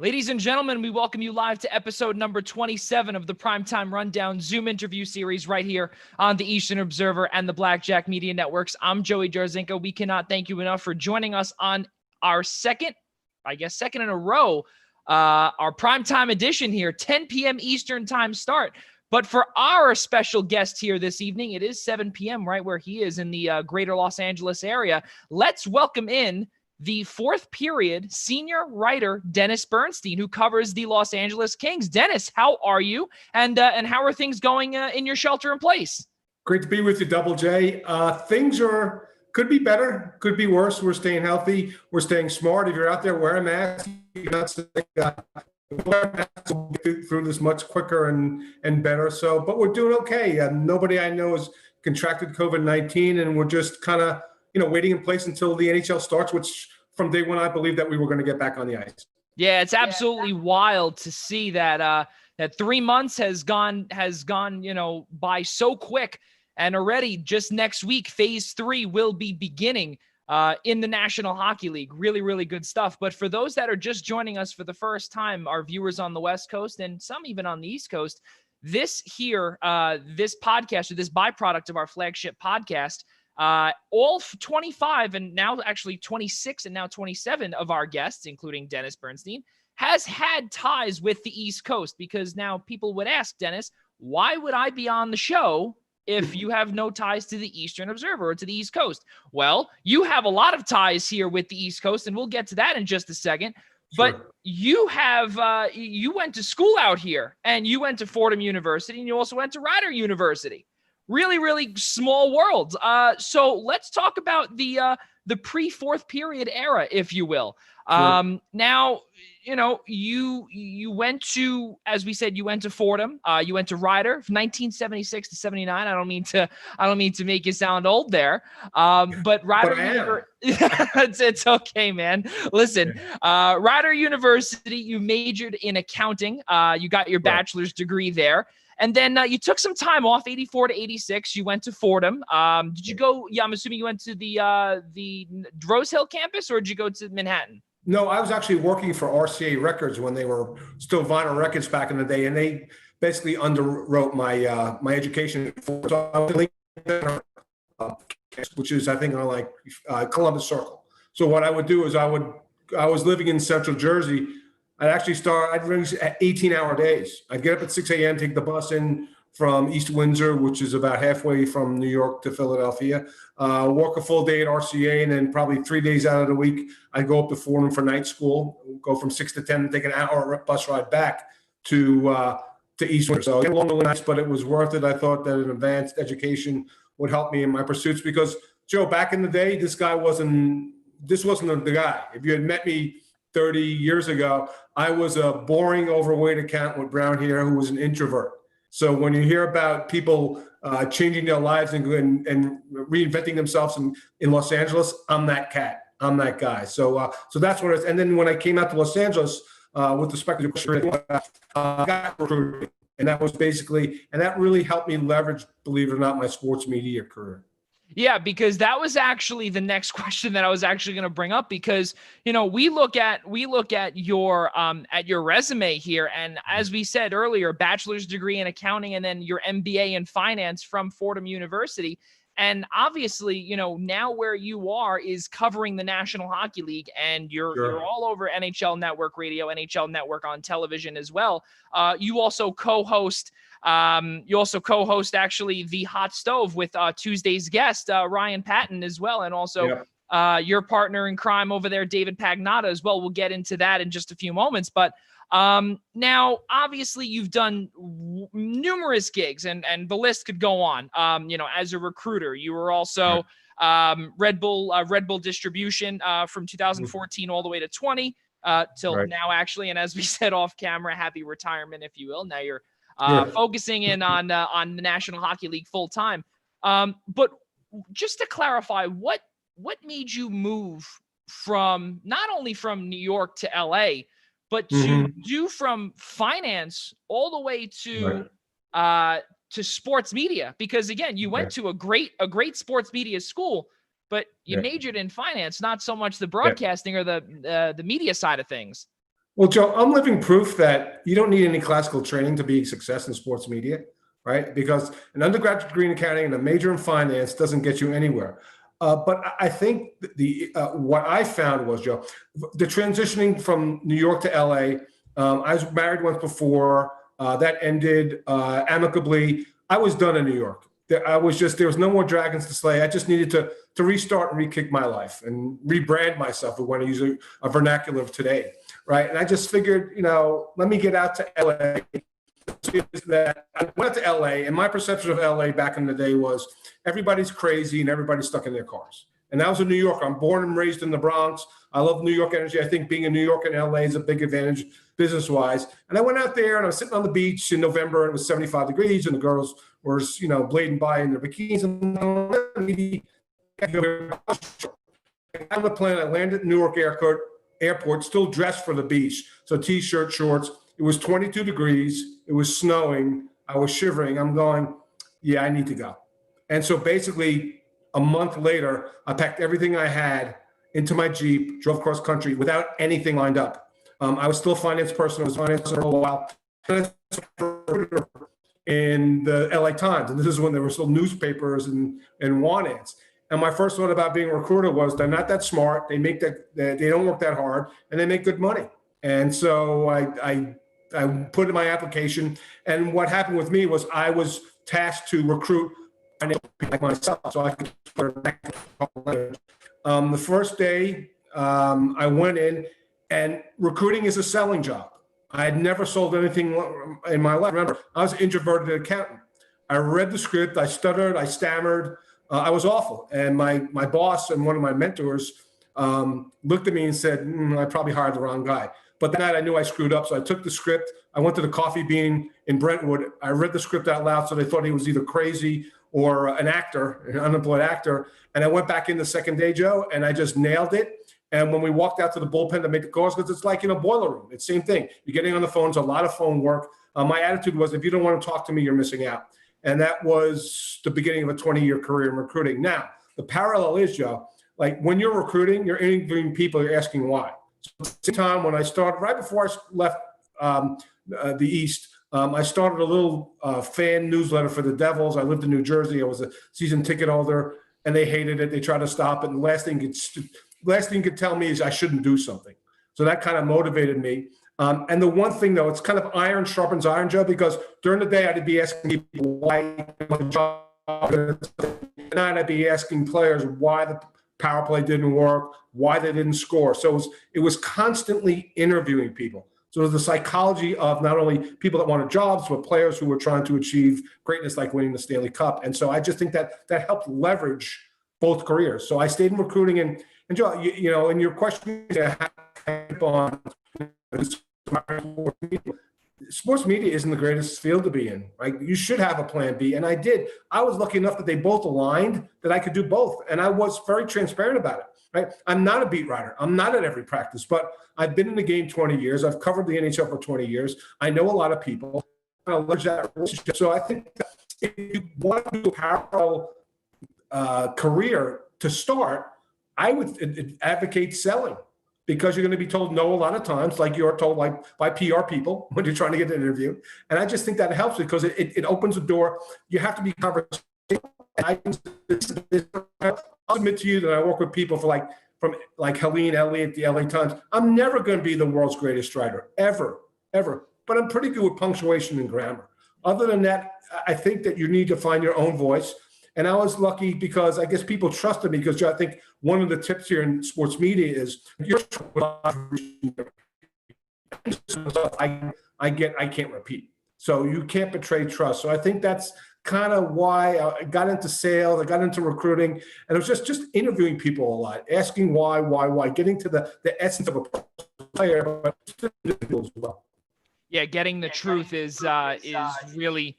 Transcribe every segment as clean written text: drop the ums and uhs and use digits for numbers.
Ladies and gentlemen, we welcome you live to episode number 27 of the Primetime Rundown Zoom interview series right here on the Eastern Observer and the Blackjack Media Networks. I'm Joey Jarzynka. We cannot thank you enough for joining us on our second in a row, our Primetime edition here, 10 p.m. Eastern time start. But for our special guest here this evening, it is 7 p.m. right where he is in the greater Los Angeles area. Let's welcome in the fourth period senior writer, Dennis Bernstein, who covers the Los Angeles Kings. Dennis, how are you? And how are things going in your shelter in place? Great to be with you, Double J. Things could be better, could be worse. We're staying healthy. We're staying smart. If you're out there, wear a mask. You're not sick. Wear a mask. We'll get through this much quicker and better. But we're doing okay. Nobody I know has contracted COVID-19, and we're just kind of waiting in place until the NHL starts, which from day one, I believe that we were going to get back on the ice. Yeah, it's absolutely wild to see that that 3 months has gone, by so quick. And already just next week, phase 3 will be beginning in the National Hockey League. Really, really good stuff. But for those that are just joining us for the first time, our viewers on the West Coast and some even on the East Coast, this podcast, or this byproduct of our flagship podcast, all 25 and now actually 26 and now 27 of our guests, including Dennis Bernstein, has had ties with the East Coast, because now people would ask, Dennis, why would I be on the show if you have no ties to the Eastern Observer or to the East Coast? Well, you have a lot of ties here with the East Coast, and we'll get to that in just a second. Sure. But you have you went to school out here, and you went to Fordham University, and you also went to Rider University. Really, really small world. So let's talk about the pre-fourth period era, if you will. Sure. Now, you went to, as we said, you went to Fordham. You went to Rider from 1976 to 79. I don't mean to make you sound old there. But Rider, it's okay, man. Listen, Rider University, you majored in accounting. You got your bachelor's degree there. And then you took some time off, 84 to 86. You went to Fordham. Did you go? Yeah, I'm assuming you went to the Rose Hill campus, or did you go to Manhattan? No, I was actually working for RCA Records when they were still vinyl records back in the day, and they basically underwrote my my education. Which is, I think, on Columbus Circle. So what I would do is I was living in Central Jersey. I'd run at 18-hour days. I'd get up at 6 a.m., take the bus in from East Windsor, which is about halfway from New York to Philadelphia, work a full day at RCA, and then probably 3 days out of the week, I'd go up to Fordham for night school, go from 6 to 10, and take an hour bus ride back to East Windsor. So it was long nights, but it was worth it. I thought that an advanced education would help me in my pursuits, because, Joe, back in the day, this wasn't the guy. If you had met me 30 years ago, I was a boring, overweight accountant with brown hair who was an introvert. So when you hear about people changing their lives and reinventing themselves in Los Angeles, I'm that cat. I'm that guy. So that's what it is. And then when I came out to Los Angeles with the speculative, I got recruited. And that was that really helped me leverage, believe it or not, my sports media career. Yeah, because that was actually the next question that I was actually going to bring up, because, we look at your resume here. And as we said earlier, bachelor's degree in accounting and then your MBA in finance from Fordham University. And obviously, now where you are is covering the National Hockey League, and you're all over NHL Network Radio, NHL Network on television as well. You also co-host actually the Hot Stove with Tuesday's guest, Ryan Patton, as well. And also your partner in crime over there, David Pagnotta, as well. We'll get into that in just a few moments. But now, obviously, you've done numerous gigs, and the list could go on. As a recruiter, you were also Red Bull Distribution from 2014 all the way to 20 till now, actually. And as we said off camera, happy retirement, if you will. Now you're focusing in on the National Hockey League full time. But just to clarify, what made you move from not only from New York to LA, but to do from finance all the way to sports media? Because again, you went to a great sports media school, but you majored in finance, not so much the broadcasting or the media side of things. Well, Joe, I'm living proof that you don't need any classical training to be a success in sports media, right? Because an undergraduate degree in accounting and a major in finance doesn't get you anywhere. But I think the what I found was, Joe, the transitioning from New York to LA. I was married once before. That ended amicably. I was done in New York. There was no more dragons to slay. I just needed to restart and re-kick my life and rebrand myself. If we want to use a vernacular of today, right? And I just figured, let me get out to LA. That I went out to LA, and my perception of LA back in the day was everybody's crazy and everybody's stuck in their cars. And I was in New York. I'm born and raised in the Bronx. I love New York energy. I think being in New York and LA is a big advantage business-wise. And I went out there and I was sitting on the beach in November and it was 75 degrees and the girls were, blading by in their bikinis. And on the plane, I landed at Newark Airport, still dressed for the beach. So t-shirt, shorts. It was 22 degrees. It was snowing. I was shivering. I'm going, yeah, I need to go. And so basically a month later, I packed everything I had into my Jeep, drove cross country without anything lined up. I was still a finance person. I was finance for a while. In the LA Times. And this is when there were still newspapers and want ads. And my first thought about being a recruiter was they're not that smart. They don't work that hard and they make good money. And so I put in my application. And what happened with me was I was tasked to recruit like myself. So I could the first day I went in, and recruiting is a selling job. I had never sold anything in my life. Remember, I was an introverted accountant. I read the script. I stuttered. I stammered. I was awful. And my boss and one of my mentors looked at me and said, I probably hired the wrong guy. But that night I knew I screwed up. So I took the script. I went to the Coffee Bean in Brentwood. I read the script out loud. So they thought he was either crazy or an unemployed actor. And I went back in the second day, Joe, and I just nailed it. And when we walked out to the bullpen to make the calls, because it's like in a boiler room, it's the same thing. You're getting on the phones, a lot of phone work. My attitude was, if you don't want to talk to me, you're missing out. And that was the beginning of a 20-year career in recruiting. Now, the parallel is, Joe, like when you're recruiting, you're interviewing people, you're asking why. So at the same time, when I started, right before I left the East, I started a little fan newsletter for the Devils. I lived in New Jersey. I was a season ticket holder, and they hated it. They tried to stop it. And the last thing you could tell me is I shouldn't do something. So that kind of motivated me. And the one thing, though, it's kind of iron sharpens iron, Joe, because during the day I'd be asking people why my job, and I'd be asking players why the power play didn't work, why they didn't score. So it was constantly interviewing people. So it was the psychology of not only people that wanted jobs, but players who were trying to achieve greatness, like winning the Stanley Cup. And so I just think that helped leverage both careers. So I stayed in recruiting. And Joe, and your question on sports media isn't the greatest field to be in, right? You should have a plan B. And I did. I was lucky enough that they both aligned, that I could do both. And I was very transparent about it, right? I'm not a beat writer. I'm not at every practice, but I've been in the game 20 years. I've covered the NHL for 20 years. I know a lot of people. I leverage that relationship. So I think that if you want to do a parallel career to start, I would advocate selling, because you're going to be told no a lot of times, like you're told by PR people when you're trying to get an interview. And I just think that helps, because it opens the door. You have to be conversational. I'll admit to you that I work with people from Helene Elliott at the LA Times. I'm never going to be the world's greatest writer, ever. But I'm pretty good with punctuation and grammar. Other than that, I think that you need to find your own voice. And I was lucky because I guess people trusted me, because I think one of the tips here in sports media is I can't repeat. So you can't betray trust. So I think that's kind of why I got into sales. I got into recruiting, and it was just interviewing people a lot, asking why, getting to the essence of a player, but as well. Yeah, getting the truth is really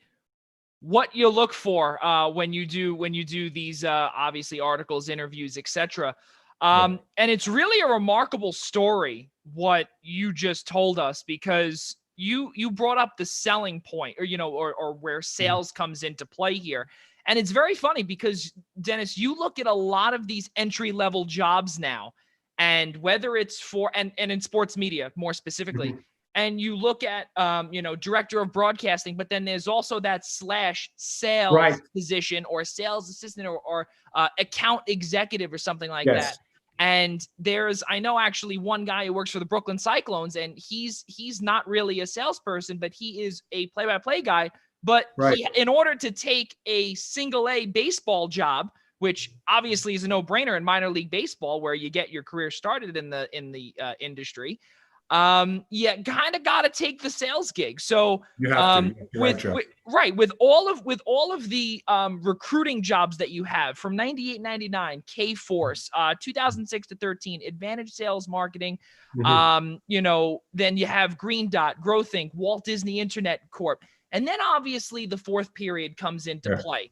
what you look for when you do these obviously articles, interviews, etc. And it's really a remarkable story what you just told us, because you brought up the selling point, or where sales comes into play here. And it's very funny because, Dennis, you look at a lot of these entry-level jobs now, And whether it's for, and in sports media more specifically, Mhm. and you look at, director of broadcasting, but then there's also that / sales Right. position or sales assistant or account executive or something like Yes. that. And I know actually one guy who works for the Brooklyn Cyclones, and he's not really a salesperson, but he is a play-by-play guy. But Right. in order to take a single A baseball job, which obviously is a no-brainer in minor league baseball, where you get your career started in the industry, you kind of got to take the sales gig. So You have to. You're right, with all of the recruiting jobs that you have from 98, 99, K-Force, 2006 to 13, Advantage Sales Marketing, Mhm. then you have Green Dot, GrowThink, Walt Disney Internet Corp. And then obviously the fourth period comes into Yeah. play.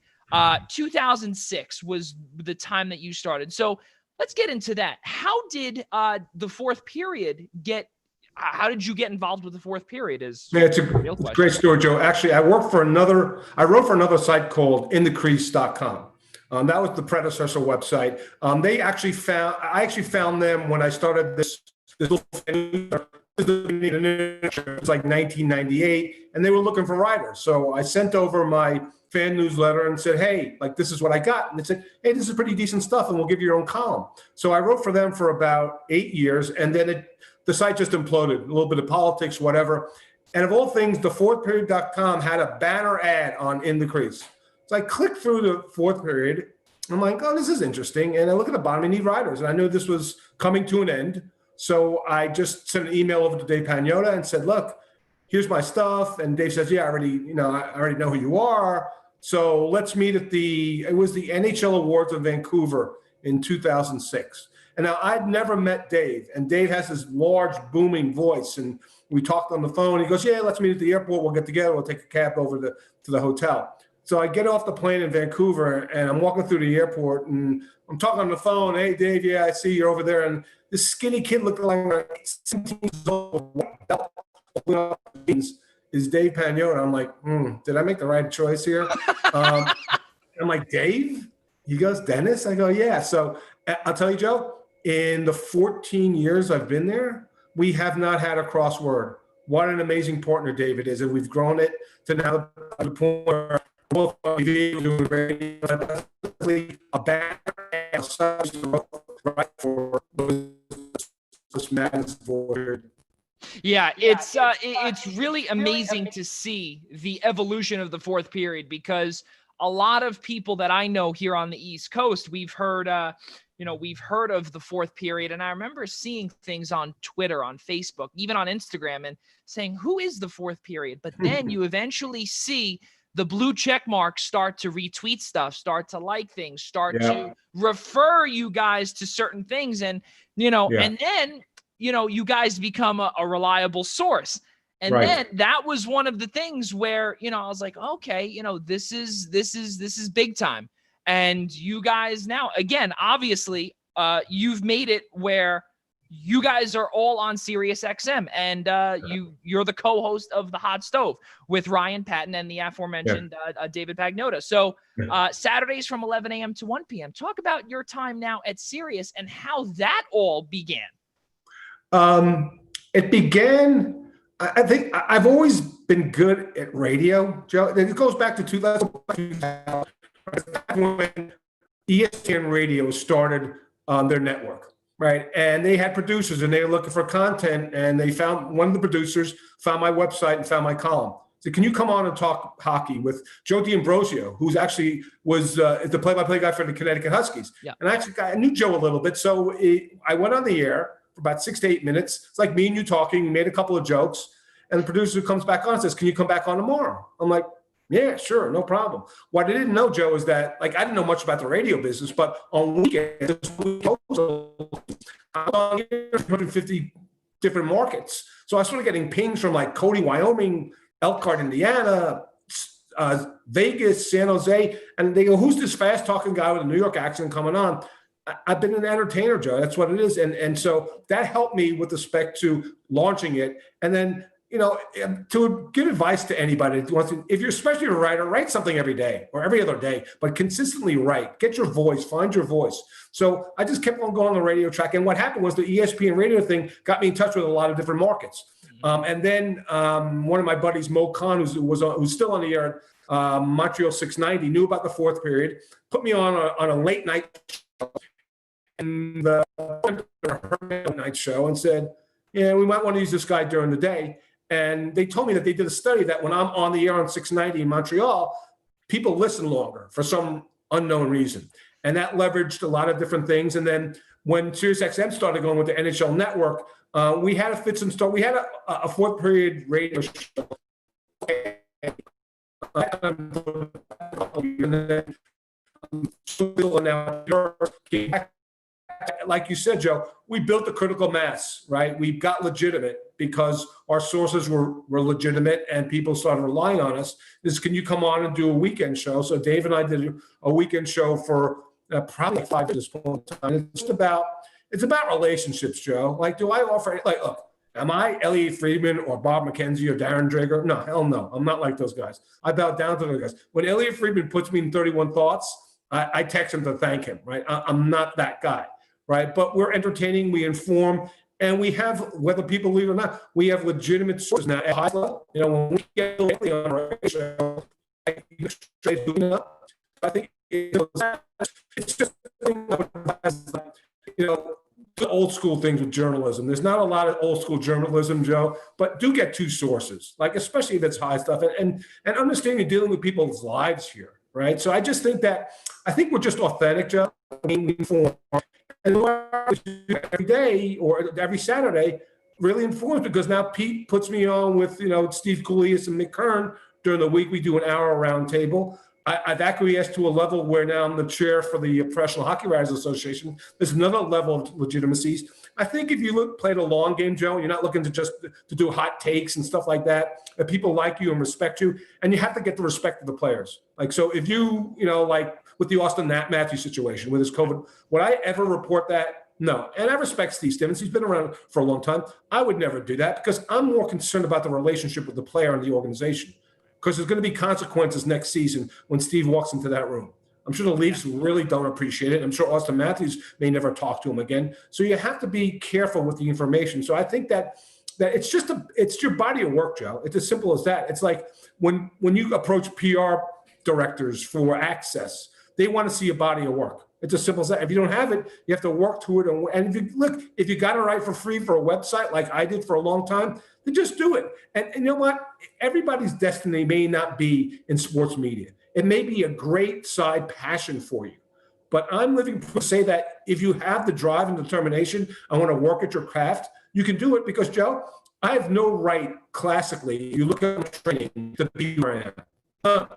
2006 was the time that you started. So let's get into that. How did the fourth period how did you get involved with the fourth period? It's a great story, Joe. Actually, I wrote for another site called InTheCrease.com. That was the predecessor website. I actually found them when I started this little thing. It was like 1998, and they were looking for writers. So I sent over my fan newsletter and said, hey, like, this is what I got. And they said, hey, this is pretty decent stuff, and we'll give you your own column. So I wrote for them for about 8 years, and then the site just imploded, a little bit of politics, whatever. And of all things, the fourthperiod.com had a banner ad on In the Crease. So I clicked through the fourth period. I'm like, oh, this is interesting. And I look at the bottom, I need writers. And I knew this was coming to an end. So I just sent an email over to Dave Pagnotta and said, look, here's my stuff. And Dave says, yeah, I already know who you are. So let's meet at it was the NHL Awards in Vancouver in 2006. And now I'd never met Dave, and Dave has this large booming voice, and we talked on the phone. He goes, yeah, let's meet at the airport. We'll get together. We'll take a cab over to the hotel. So I get off the plane in Vancouver, and I'm walking through the airport, and I'm talking on the phone. Hey, Dave, yeah, I see you're over there. And this skinny kid looking like 17 years old is Dave Pagnotta. I'm like, did I make the right choice here? I'm like, Dave? He goes, Dennis? I go, yeah. So I'll tell you, Joe, in the 14 years I've been there, we have not had a crossword. What an amazing partner David is. And we've grown it to now the point where both a banner right for this madness board. Yeah, it's really amazing to see the evolution of the fourth period, because a lot of people that I know here on the East Coast, we've heard of the fourth period. And I remember seeing things on Twitter, on Facebook, even on Instagram, and saying, who is the fourth period? But then you eventually see the blue check marks start to retweet stuff, start to like things, start to refer you guys to certain things. And, and then, you guys become a reliable source. And then that was one of the things where, I was like, okay, this is big time. And you guys now, again, obviously, you've made it where you guys are all on Sirius XM, and you're the co-host of The Hot Stove with Ryan Patton and the aforementioned David Pagnotta. So Saturdays from 11 a.m. to 1 p.m. Talk about your time now at Sirius and how that all began. It began, I think I've always been good at radio, Joe. It goes back to 2000 when ESPN Radio started on their network, right? And they had producers, and they were looking for content, and they found one of the producers found my website and found my column. So can you come on and talk hockey with Joe D'Ambrosio, who's actually was the play-by-play guy for the Connecticut Huskies? Yeah. And I knew Joe a little bit, so I went on the air for about 6 to 8 minutes. It's like me and you talking, made a couple of jokes, and the producer comes back on and says, can you come back on tomorrow? I'm like, yeah, sure, no problem. What I didn't know, Joe, is that, like, I didn't know much about the radio business, but on weekends, I'm on 150 different markets. So I was sort of getting pings from, like, Cody, Wyoming, Elkhart, Indiana, Vegas, San Jose, and they go, who's this fast-talking guy with a New York accent coming on? I've been an entertainer, Joe. That's what it is. And so that helped me with respect to launching it. And then to give advice to anybody who wants to, if you're especially a writer, write something every day or every other day, but consistently write. Get your voice, find your voice. So I just kept on going on the radio track. And what happened was the ESPN radio thing got me in touch with a lot of different markets. And then one of my buddies, Mo Khan, who's still on the air at Montreal 690, knew about the fourth period, put me on a late night show, and the night show, and said, yeah, we might want to use this guy during the day. And they told me that they did a study that when I'm on the air on 690 in Montreal, people listen longer for some unknown reason. And that leveraged a lot of different things. And then when SiriusXM started going with the NHL network, we had a fits and start. We had a fourth period radio show. Like you said, Joe, we built the critical mass, right? We got legitimate because our sources were legitimate and people started relying on us. Can you come on and do a weekend show? So Dave and I did a weekend show for probably 5 years. It's about relationships, Joe. Like, do I offer, look, am I Elliot Friedman or Bob McKenzie or Darren Drager? No, hell no. I'm not like those guys. I bow down to those guys. When Elliot Friedman puts me in 31 Thoughts, I text him to thank him, right? I'm not that guy. Right, but we're entertaining, we inform, and we have, whether people believe it or not, we have legitimate sources now at high level. When we get lately on our show, I think it's just the old school things with journalism. There's not a lot of old school journalism, Joe, but do get two sources, like especially if it's high stuff, and understand you're dealing with people's lives here, right? So I just think we're just authentic, Joe. We inform. And every day or every Saturday really informs, because now Pete puts me on with, Steve Coulias and Mick Kern during the week. We do an hour round table. I've acquiesced to a level where now I'm the chair for the Professional Hockey Writers Association. There's another level of legitimacies. I think if you play the long game, Joe, you're not looking to do hot takes and stuff like that, that people like you and respect you, and you have to get the respect of the players. Like, so if you, like with the Austin Matthews situation with his COVID, would I ever report that? No. And I respect Steve Stevens. He's been around for a long time. I would never do that because I'm more concerned about the relationship with the player and the organization, because there's going to be consequences next season when Steve walks into that room. I'm sure the Leafs really don't appreciate it. I'm sure Austin Matthews may never talk to him again. So you have to be careful with the information. So I think that it's your body of work, Joe. It's as simple as that. It's like when you approach PR directors for access, they want to see a body of work. It's as simple as that. If you don't have it, you have to work to it. And if you got to write for free for a website like I did for a long time, then just do it. And you know what? Everybody's destiny may not be in sports media. It may be a great side passion for you. But I'm living to say that if you have the drive and determination, I want to work at your craft, you can do it. Because, Joe, I have no right, classically, you look at my training, to be where I am.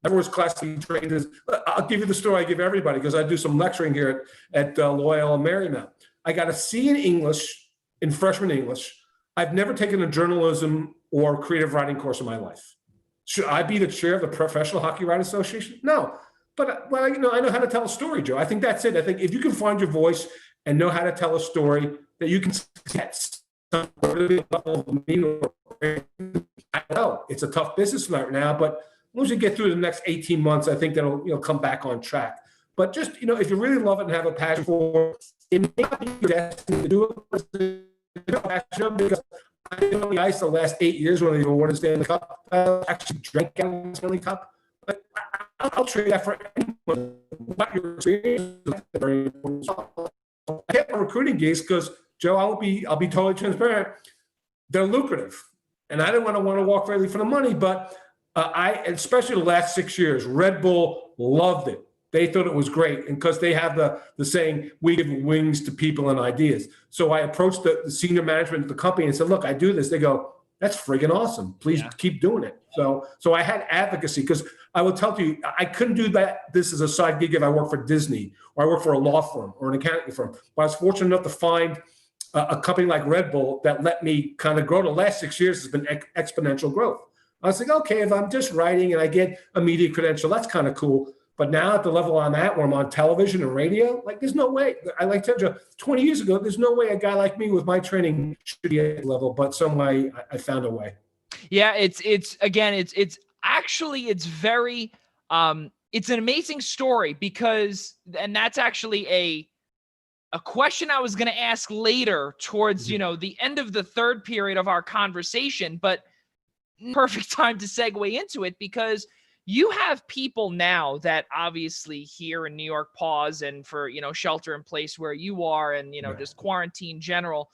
I was classically trained as, I'll give you the story I give everybody because I do some lecturing here at Loyola Marymount. I got a C in English, in freshman English. I've never taken a journalism or creative writing course in my life. Should I be the chair of the Professional Hockey Writers Association? No. But I know how to tell a story, Joe. I think that's it. I think if you can find your voice and know how to tell a story, that you can get I know it's a tough business right now, but once you get through the next 18 months, I think that'll come back on track. But just, if you really love it and have a passion for it, may not be your destiny to do it. Because I've been on the ice the last 8 years when they've awarded Stanley Cup. I actually drank out of the Stanley Cup. But I'll trade that for anyone. What your experience is very important. I get my recruiting gigs because, Joe, I'll be totally transparent. They're lucrative. And I didn't want to walk freely for the money, but especially the last 6 years, Red Bull loved it. They thought it was great, and because they have the saying, we give wings to people and ideas. So I approached the senior management of the company and said, look, I do this. They go, that's friggin' awesome. Please keep doing it. So I had advocacy, because I will tell you, I couldn't do this as a side gig if I worked for Disney or I worked for a law firm or an accounting firm. But I was fortunate enough to find a company like Red Bull that let me kind of grow. The last 6 years has been exponential growth. I was like, okay, if I'm just writing and I get a media credential, that's kind of cool. But now at the level I'm at, where I'm on television and radio, like there's no way. I like to tell you, 20 years ago, there's no way a guy like me with my training should be at that level. But some way, I found a way. Yeah, it's actually very it's an amazing story because, and that's actually a question I was going to ask later towards, the end of the third period of our conversation, but perfect time to segue into it because you have people now that obviously here in New York pause and for, shelter in place where you are and, just quarantine general,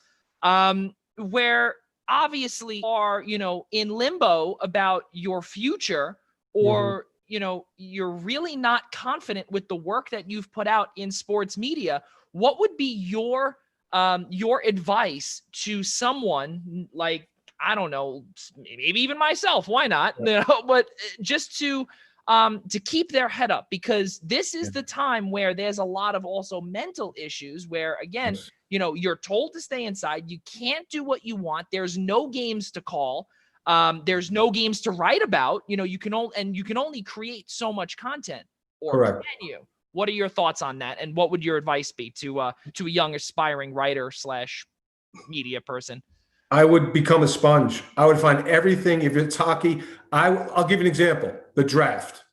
where obviously are, in limbo about your future or, you're really not confident with the work that you've put out in sports media. What would be your advice to someone like, I don't know, maybe even myself, why not? But just to keep their head up, because this is the time where there's a lot of also mental issues where, again, you're told to stay inside. You can't do what you want. There's no games to call. There's no games to write about. You can only create so much content, or Correct. can you? What are your thoughts on that? And what would your advice be to a young aspiring writer / media person? I would become a sponge. I would find everything. If it's hockey, I'll give you an example. The draft.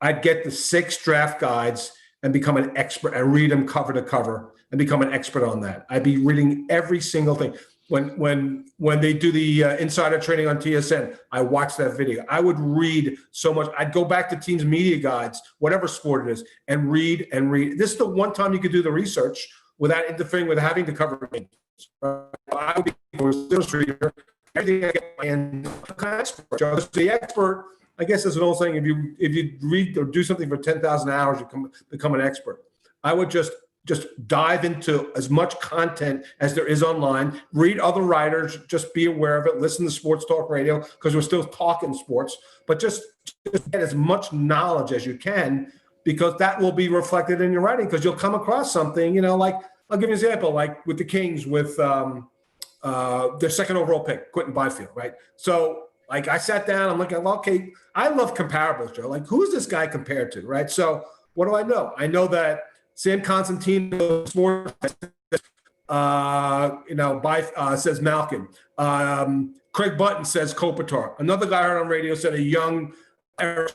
I'd get the 6 draft guides and become an expert and read them cover to cover and become an expert on that. I'd be reading every single thing. When they do the insider training on TSN, I watch that video. I would read so much. I'd go back to teams' media guides, whatever sport it is, and read and read. This is the one time you could do the research without interfering with having to cover games. I would be a sales reader. Everything I get and expert. The expert, I guess, is an old saying. If you read or do something for 10,000 hours, you become an expert. I would just dive into as much content as there is online. Read other writers. Just be aware of it. Listen to sports talk radio because we're still talking sports. But just get as much knowledge as you can because that will be reflected in your writing. Because you'll come across something, like. I'll give you an example, like with the Kings, with their second overall pick, Quentin Byfield, right? So, like, I sat down, I'm looking, okay, I love comparables, Joe. Like, who is this guy compared to, right? So, what do I know? I know that Sam Constantino says Malkin. Craig Button says Kopitar. Another guy I heard on radio said a young Eric.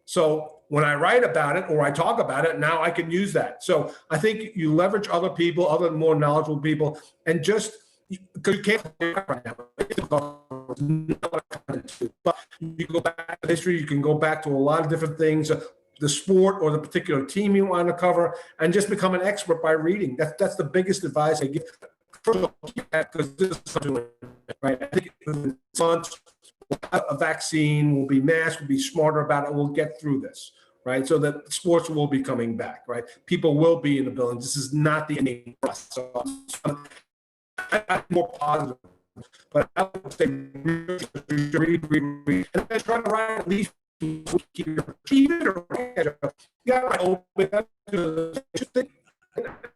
So when I write about it or I talk about it, now I can use that. So I think you leverage other people, other more knowledgeable people, and just because you can't right now. But you go back to history, you can go back to a lot of different things, the sport or the particular team you want to cover, and just become an expert by reading. That's the biggest advice I give. First of all, because this is something right. I think a vaccine, will be masked, we'll be smarter about it, we'll get through this, right? So that sports will be coming back, right? People will be in the buildings. This is not the ending for us. So I'm more positive. But I would say read, and then try to write at least this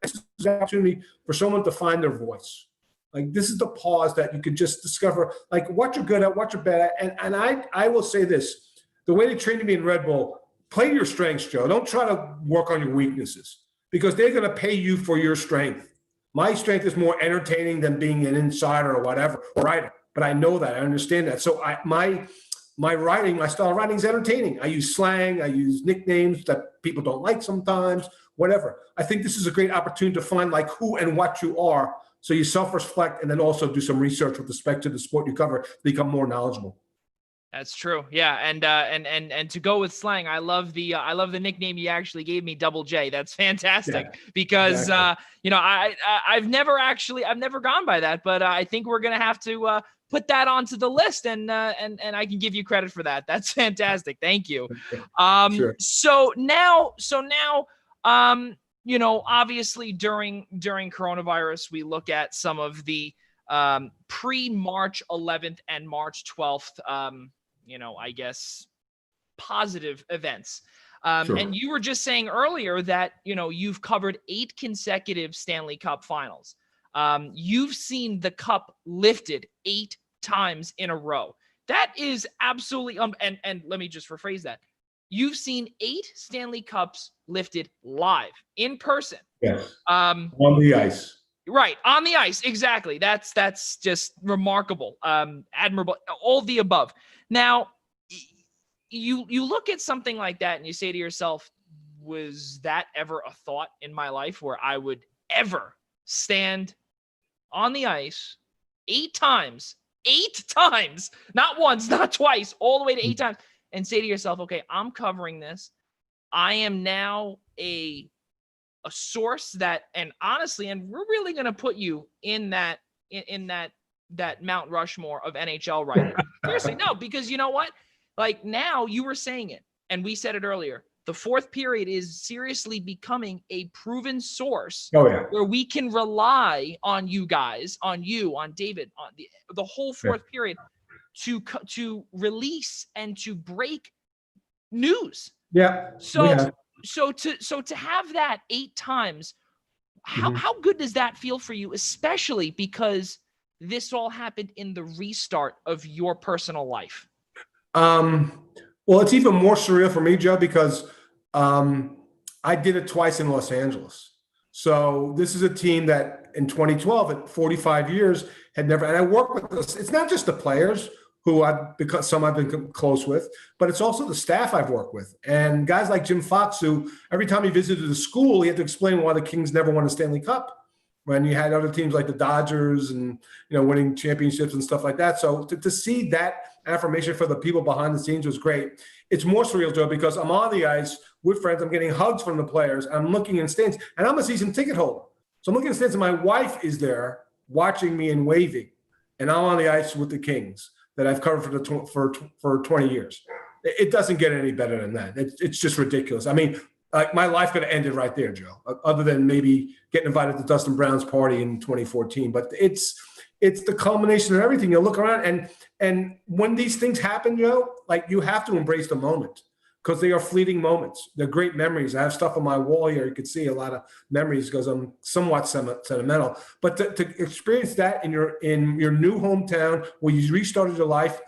is an opportunity for someone to find their voice. Like, this is the pause that you could just discover, like, what you're good at, what you're bad at. And I will say this, the way they trained me in Red Bull, play your strengths, Joe. Don't try to work on your weaknesses because they're going to pay you for your strength. My strength is more entertaining than being an insider or whatever, or writer. But I know that. I understand that. So my writing, my style of writing is entertaining. I use slang. I use nicknames that people don't like sometimes, whatever. I think this is a great opportunity to find, like, who and what you are. So you self-reflect and then also do some research with respect to the sport you cover, become more knowledgeable. That's true. Yeah. And to go with slang, I love the nickname you actually gave me, Double J. That's fantastic because, exactly. I've never gone by that, but I think we're going to have to put that onto the list and I can give you credit for that. That's fantastic. Thank you. Sure. So now, obviously during coronavirus, we look at some of the pre-March 11th and March 12th, I guess, positive events. Sure. And you were just saying earlier that, you've covered 8 consecutive Stanley Cup finals. You've seen the cup lifted 8 times in a row. That is absolutely, and let me just rephrase that. you've seen 8 Stanley Cups lifted live in person. Yes. On the ice. Right. On the ice. Exactly. That's just remarkable. Admirable. All the above. Now, you look at something like that and you say to yourself, was that ever a thought in my life where I would ever stand on the ice 8 times, not once, not twice, all the way to 8 times, and say to yourself, okay, I'm covering this. I am now a source that, and honestly, and we're really going to put you in that Mount Rushmore of NHL writers. Seriously, no, because you know what? Like, now you were saying it, and we said it earlier. The fourth period is seriously becoming a proven source where we can rely on you guys, on you, on David, on the whole fourth period to release and to break news. Yeah. So to have that 8 times, how good does that feel for you, especially because this all happened in the restart of your personal life? Well, it's even more surreal for me, Joe, because I did it twice in Los Angeles. So this is a team that in 2012, at 45 years, had never, and I work with this. It's not just the players who I've been close with, but it's also the staff I've worked with. And guys like Jim Fox, who every time he visited the school, he had to explain why the Kings never won a Stanley Cup, when you had other teams like the Dodgers and, winning championships and stuff like that. So to see that affirmation for the people behind the scenes was great. It's more surreal, Joe, because I'm on the ice with friends. I'm getting hugs from the players. I'm looking in stands, and I'm a season ticket holder. So I'm looking in stands, and my wife is there watching me and waving, and I'm on the ice with the Kings that I've covered for 20 years. It doesn't get any better than that. It's just ridiculous. I mean, like, my life could have ended right there, Joe, other than maybe getting invited to Dustin Brown's party in 2014. But it's the culmination of everything. You look around, and when these things happen, Joe, like, you have to embrace the moment, because they are fleeting moments. They're great memories. I have stuff on my wall here. You can see a lot of memories because I'm somewhat sentimental. But to experience that in your new hometown where you restarted your life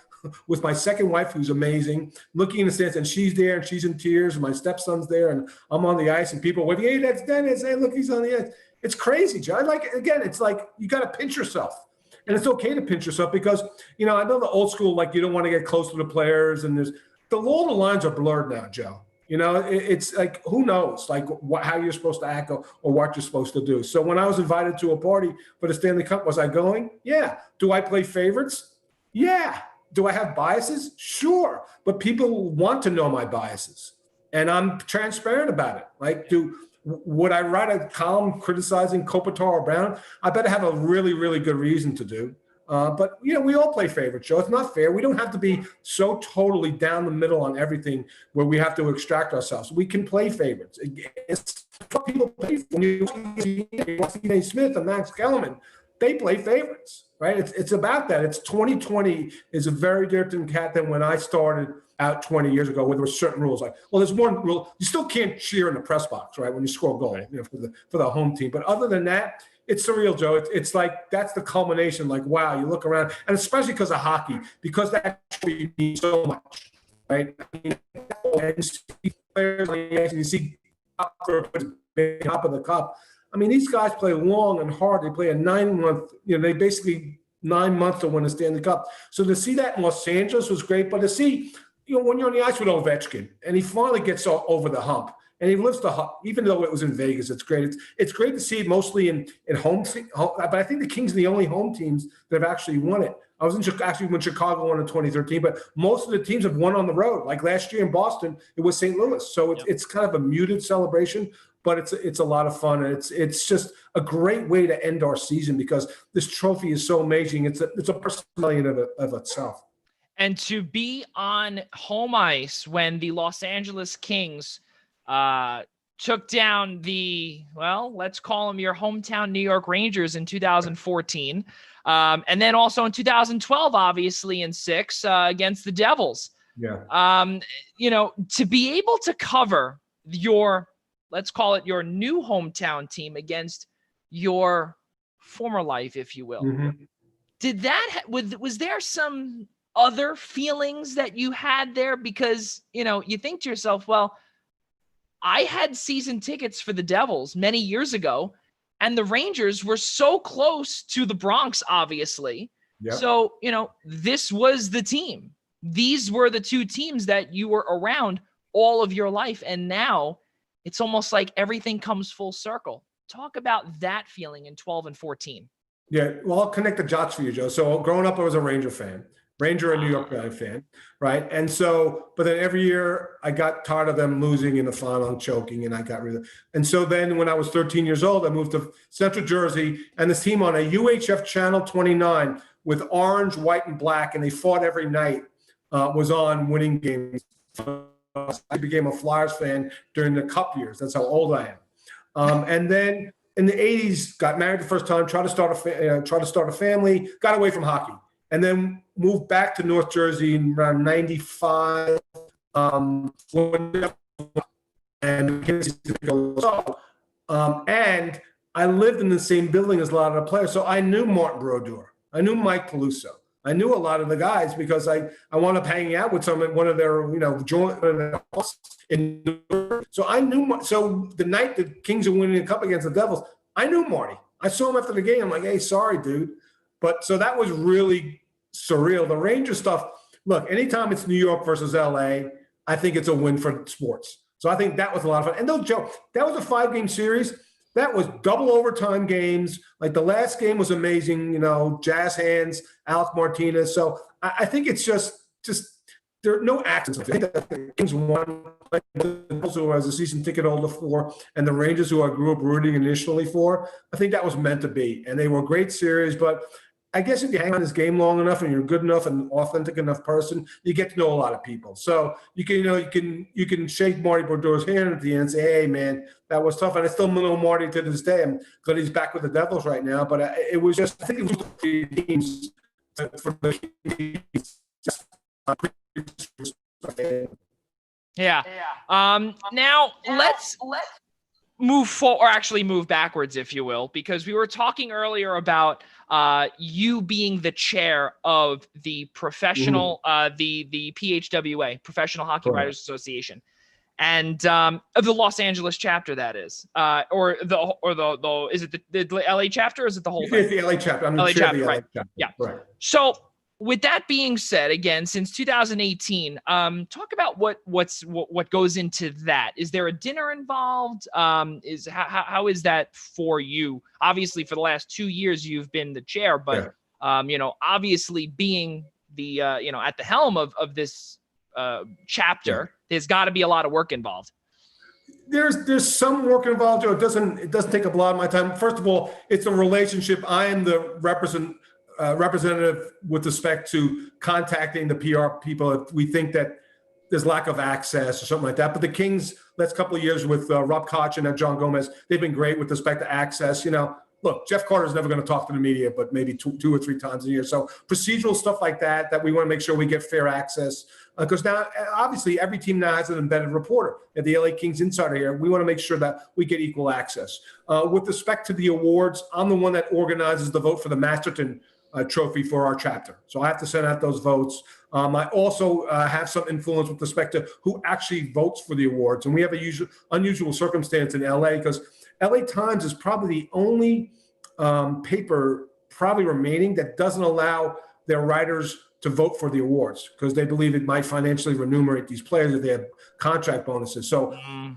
with my second wife, who's amazing, looking in the stands, and she's there and she's in tears, and my stepson's there, and I'm on the ice, and people wave, hey, that's Dennis. Hey, look, he's on the ice. It's crazy, Joe. It's like you got to pinch yourself. And it's okay to pinch yourself because, I know the old school, like, you don't want to get close to the players, and all the lines are blurred now, Joe. It's like, who knows, like, how you're supposed to act or what you're supposed to do. So when I was invited to a party for the Stanley Cup, was I going? Yeah. Do I play favorites? Yeah. Do I have biases? Sure. But people want to know my biases, and I'm transparent about it. Like, would I write a column criticizing Kopitar or Brown? I better have a really, really good reason to do. But, we all play favorites, Joe. It's not fair. We don't have to be so totally down the middle on everything where we have to extract ourselves. We can play favorites. It's what people play for. When you watch Stephen Smith and Max Kellerman, they play favorites, right? It's about that. It's 2020 is a very different cat than when I started out 20 years ago, where there were certain rules. Like, well, there's one rule: you still can't cheer in the press box, right, when you score a goal, for the home team. But other than that, it's surreal, Joe. It's like, that's the culmination. Like, wow, you look around, and especially because of hockey, because that means so much, right? And you see players, you see top of the cup. I mean, these guys play long and hard. They play a 9-month, they basically 9 months to win a Stanley Cup. So to see that in Los Angeles was great. But to see, when you're on the ice with Ovechkin and he finally gets over the hump and he lifts the hump, even though it was in Vegas, it's great. It's great to see it mostly in home. But I think the Kings are the only home teams that have actually won it. I was actually when Chicago won in 2013, but most of the teams have won on the road. Like last year in Boston, it was St. Louis. So it's kind of a muted celebration, but it's a lot of fun. And it's just a great way to end our season because this trophy is so amazing. It's a personality of itself. And to be on home ice when the Los Angeles Kings took down let's call them your hometown New York Rangers in 2014. And then also in 2012, obviously in 6 against the Devils. Yeah. To be able to cover let's call it your new hometown team against your former life, if you will. Mm-hmm. Was there some other feelings that you had there? Because, you think to yourself, well, I had season tickets for the Devils many years ago, and the Rangers were so close to the Bronx, obviously. Yep. So, this was the team. These were the two teams that you were around all of your life. And now it's almost like everything comes full circle. Talk about that feeling in 12 and 14. Yeah, well, I'll connect the dots for you, Joe. So growing up, I was a Ranger fan. Ranger and New York fan, right? And so, but then every year I got tired of them losing in the final and choking, and I got rid of it. And so then when I was 13 years old, I moved to Central Jersey, and this team on a UHF Channel 29 with orange, white, and black, and they fought every night, was on winning games. I became a Flyers fan during the Cup years. That's how old I am. And then in the 80s, got married the first time, tried to start a family, got away from hockey. And then moved back to North Jersey in around 95. And I lived in the same building as a lot of the players. So I knew Martin Brodeur. I knew Mike Peluso. I knew a lot of the guys because I wound up hanging out with some at one of their, joint. So I knew. So the night the Kings are winning the Cup against the Devils, I knew Marty. I saw him after the game. I'm like, hey, sorry, dude. But so that was really surreal. The Ranger stuff, look, anytime it's New York versus LA, I think it's a win for sports. So I think that was a lot of fun. And though, Joe, that was a 5-game series. That was double overtime games. Like the last game was amazing, jazz hands, Alec Martinez. So I think it's just there are no accidents. I think that the Kings won, who has a season ticket holder for, and the Rangers, who I grew up rooting initially for. I think that was meant to be. And they were a great series, but I guess if you hang on this game long enough and you're a good enough and authentic enough person, you get to know a lot of people. So you can shake Marty Brodeur's hand at the end and say, "Hey, man, that was tough." And I still know Marty to this day. I'm glad he's back with the Devils right now. But it was just, I think it was the teams for the yeah. Now let's move forward, or actually move backwards, if you will, because we were talking earlier about you being the chair of the professional, the PHWA, Professional Hockey Writers Association, and of the Los Angeles chapter, that is, or the is it the LA chapter, or is it the whole thing? It's the LA chapter. I'm LA the chair chapter, of the LA right? chapter. Yeah. Right. So, with that being said, again, since 2018, talk about what goes into that. Is there a dinner involved? How is that for you? Obviously, for the last 2 years, you've been the chair, but obviously being the at the helm of this chapter, there's got to be a lot of work involved. There's some work involved, Joe. It doesn't take up a lot of my time. First of all, it's a relationship. I am the representative with respect to contacting the PR people if we think that there's lack of access or something like that. But the Kings, last couple of years with Rob Koch and John Gomez, they've been great with respect to access. Look, Jeff Carter's never going to talk to the media, but maybe two or three times a year. So procedural stuff like that we want to make sure we get fair access. Because now, obviously, every team now has an embedded reporter. At the LA Kings Insider here, we want to make sure that we get equal access. With respect to the awards, I'm the one that organizes the vote for the Masterton trophy for our chapter. So I have to send out those votes. I also have some influence with respect to who actually votes for the awards. And we have a unusual circumstance in LA because LA Times is probably the only paper probably remaining that doesn't allow their writers to vote for the awards because they believe it might financially remunerate these players if they have contract bonuses. So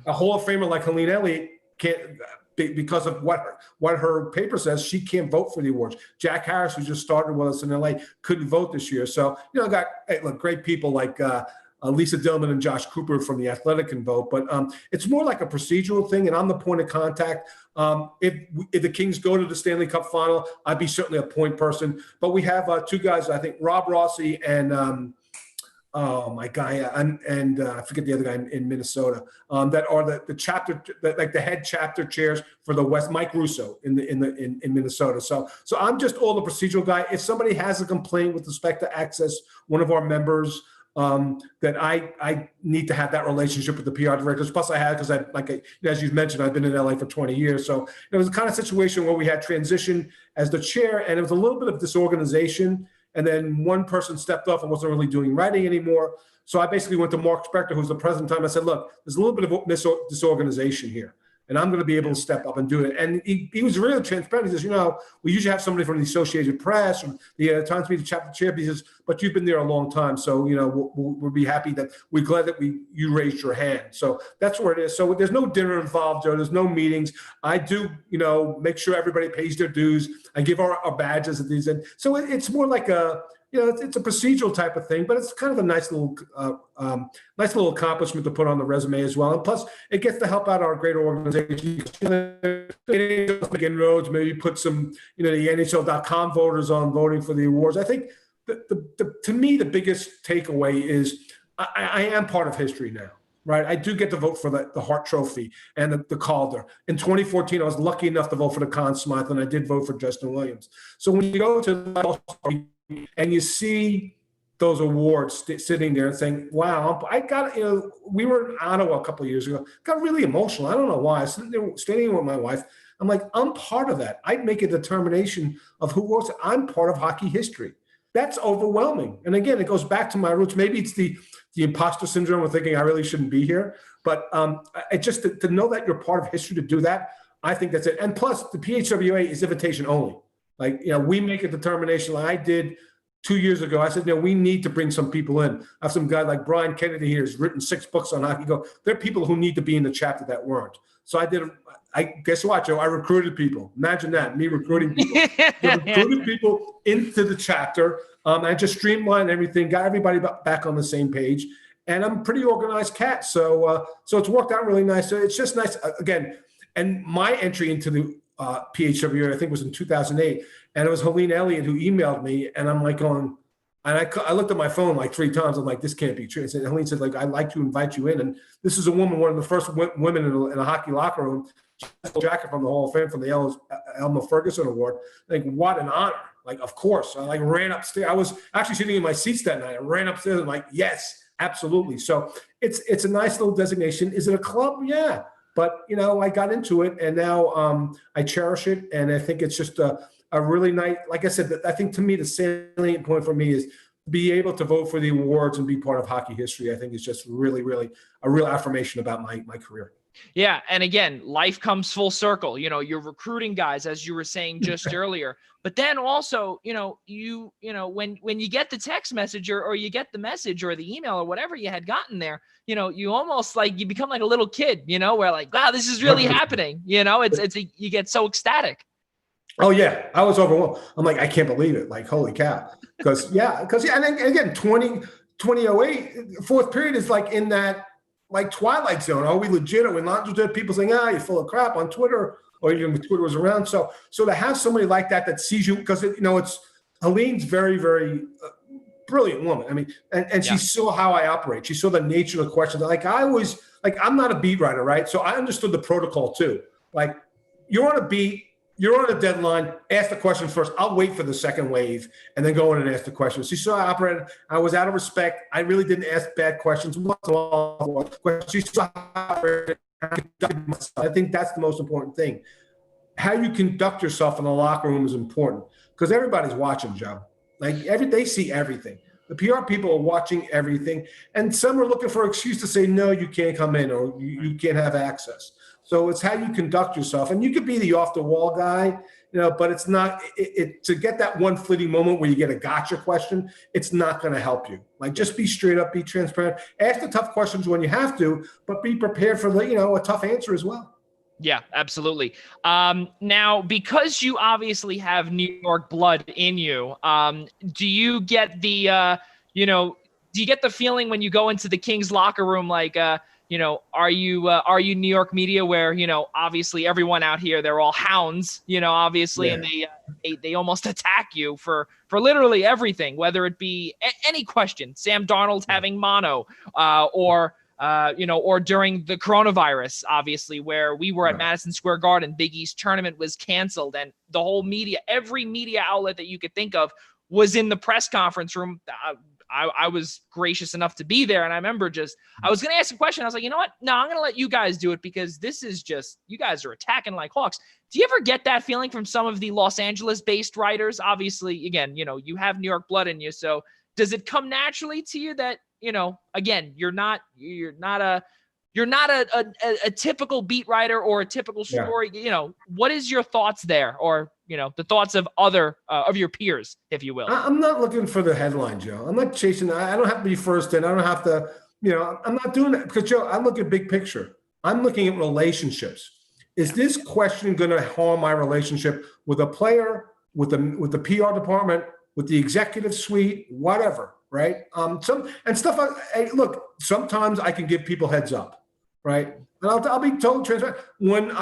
a Hall of Famer like Helene Elliott can't, because of what her paper says, she can't vote for the awards. Jack Harris, who just started with us in LA, couldn't vote this year. So, got great people like Lisa Dillman and Josh Cooper from The Athletic can vote. But it's more like a procedural thing, and I'm the point of contact. If the Kings go to the Stanley Cup final, I'd be certainly a point person. But we have two guys, I think, Rob Rossi and my guy, and I forget the other guy in Minnesota, that are the chapter, like the head chapter chairs for the West, Mike Russo in Minnesota. So I'm just all the procedural guy. If somebody has a complaint with respect to access, one of our members, that I need to have that relationship with the PR directors. Plus I had, because as you've mentioned, I've been in LA for 20 years. So it was a kind of situation where we had transition as the chair, and it was a little bit of disorganization. And then one person stepped off and wasn't really doing writing anymore. So I basically went to Mark Spector, who's the president at the time. I said, look, there's a little bit of disorganization here, and I'm going to be able to step up and do it. And he was really transparent. He says, we usually have somebody from the Associated Press or the Times Media chapter chair. He says, but you've been there a long time, so we'll be happy that we're glad that you raised your hand. So that's where it is. So there's no dinner involved, Joe. There's no meetings. I do, make sure everybody pays their dues. I give our badges at these, and so it's more like a. It's a procedural type of thing, but it's kind of a nice little accomplishment to put on the resume as well. And plus, it gets to help out our greater organization. Inroads, maybe put some, the NHL.com voters on voting for the awards. I think to me, the biggest takeaway is I am part of history now. Right, I do get to vote for the Hart Trophy and the Calder. In 2014, I was lucky enough to vote for the Conn Smythe, and I did vote for Justin Williams. So when you go to and you see those awards sitting there and saying, wow, I got, we were in Ottawa a couple of years ago, got really emotional. I don't know why. I was standing with my wife. I'm like, I'm part of that. I'd make a determination of who was. I'm part of hockey history. That's overwhelming. And again, it goes back to my roots. Maybe it's the imposter syndrome of thinking I really shouldn't be here. But it just to know that you're part of history, to do that, I think that's it. And plus, the PHWA is invitation only. Like, we make a determination like I did 2 years ago. I said, we need to bring some people in. I have some guy like Brian Kennedy here who's written 6 books on hockey. There are people who need to be in the chapter that weren't. So guess what, Joe? I recruited people. Imagine that, me recruiting people. Recruited people into the chapter. I just streamlined everything, got everybody back on the same page. And I'm a pretty organized cat. So it's worked out really nice. So it's just nice. Again, and my entry into the PHWA, I think, was in 2008. And it was Helene Elliott who emailed me. And I'm like going, and I looked at my phone like 3 times. I'm like, this can't be true. And Helene said, like, I'd like to invite you in. And this is a woman, one of the first women in a hockey locker room. Jacket from the Hall of Fame from the Elma Ferguson Award. Like, what an honor. Like, of course. I ran upstairs. I was actually sitting in my seats that night. I ran upstairs and like, yes, absolutely. So it's a nice little designation. Is it a club? Yeah. But, I got into it, and now I cherish it. And I think it's just a really nice, like I said, I think to me, the salient point for me is be able to vote for the awards and be part of hockey history. I think is just really, really a real affirmation about my career. Yeah. And again, life comes full circle. You're recruiting guys, as you were saying just earlier, but then also, when you get the text message or you get the message or the email or whatever you had gotten there, you almost you become like a little kid, where like, wow, this is really happening. You get so ecstatic. Oh yeah. I was overwhelmed. I'm like, I can't believe it. Like, holy cow. And then again, 2008, fourth period is like in that, like, twilight zone. Are we legit? Are we not legit? People saying, you're full of crap on Twitter, or even Twitter was around. So to have somebody like that sees you, because it's Helene's very, very brilliant woman. I mean, and she saw how I operate. She saw the nature of the questions. Like, I'm not a beat writer, right? So I understood the protocol too. Like, you're on a beat, you're on a deadline, ask the question first. I'll wait for the second wave and then go in and ask the questions. She saw I operated. I was out of respect. I really didn't ask bad questions. She saw how I operated. I think that's the most important thing. How you conduct yourself in the locker room is important, because everybody's watching, Joe. Like, they see everything. The PR people are watching everything, and some are looking for an excuse to say, no, you can't come in, or you can't have access. So it's how you conduct yourself. And you could be the off-the-wall guy, but it's not to get that one fleeting moment where you get a gotcha question, it's not going to help you. Like, just be straight up, be transparent, ask the tough questions when you have to, but be prepared for a tough answer as well. Yeah, absolutely. Now, because you obviously have New York blood in you, do you get the, do you get the feeling when you go into the Kings locker room, like, are you New York media, where, obviously everyone out here, they're all hounds, obviously, and they almost attack you for literally everything, whether it be any question, Sam Darnold having mono, or during the coronavirus, obviously, where we were at Madison Square Garden, Big East tournament was canceled, and the whole media, every media outlet that you could think of was in the press conference room. I was gracious enough to be there. And I remember I was going to ask a question. I was like, you know what? No, I'm going to let you guys do it, because this is just, you guys are attacking like hawks. Do you ever get that feeling from some of the Los Angeles-based writers? Obviously, again, you have New York blood in you. So does it come naturally to you that, again, you're not a typical beat writer or a typical story? Yeah. What is your thoughts there, or the thoughts of other of your peers, if you will? I'm not looking for the headline, Joe. I'm not chasing. I don't have to be first in. I don't have to. I'm not doing that because, Joe, I look at big picture. I'm looking at relationships. Is this question going to harm my relationship with a player, with the PR department, with the executive suite, whatever, right? Look, sometimes I can give people heads up, right? And I'll be totally transparent. When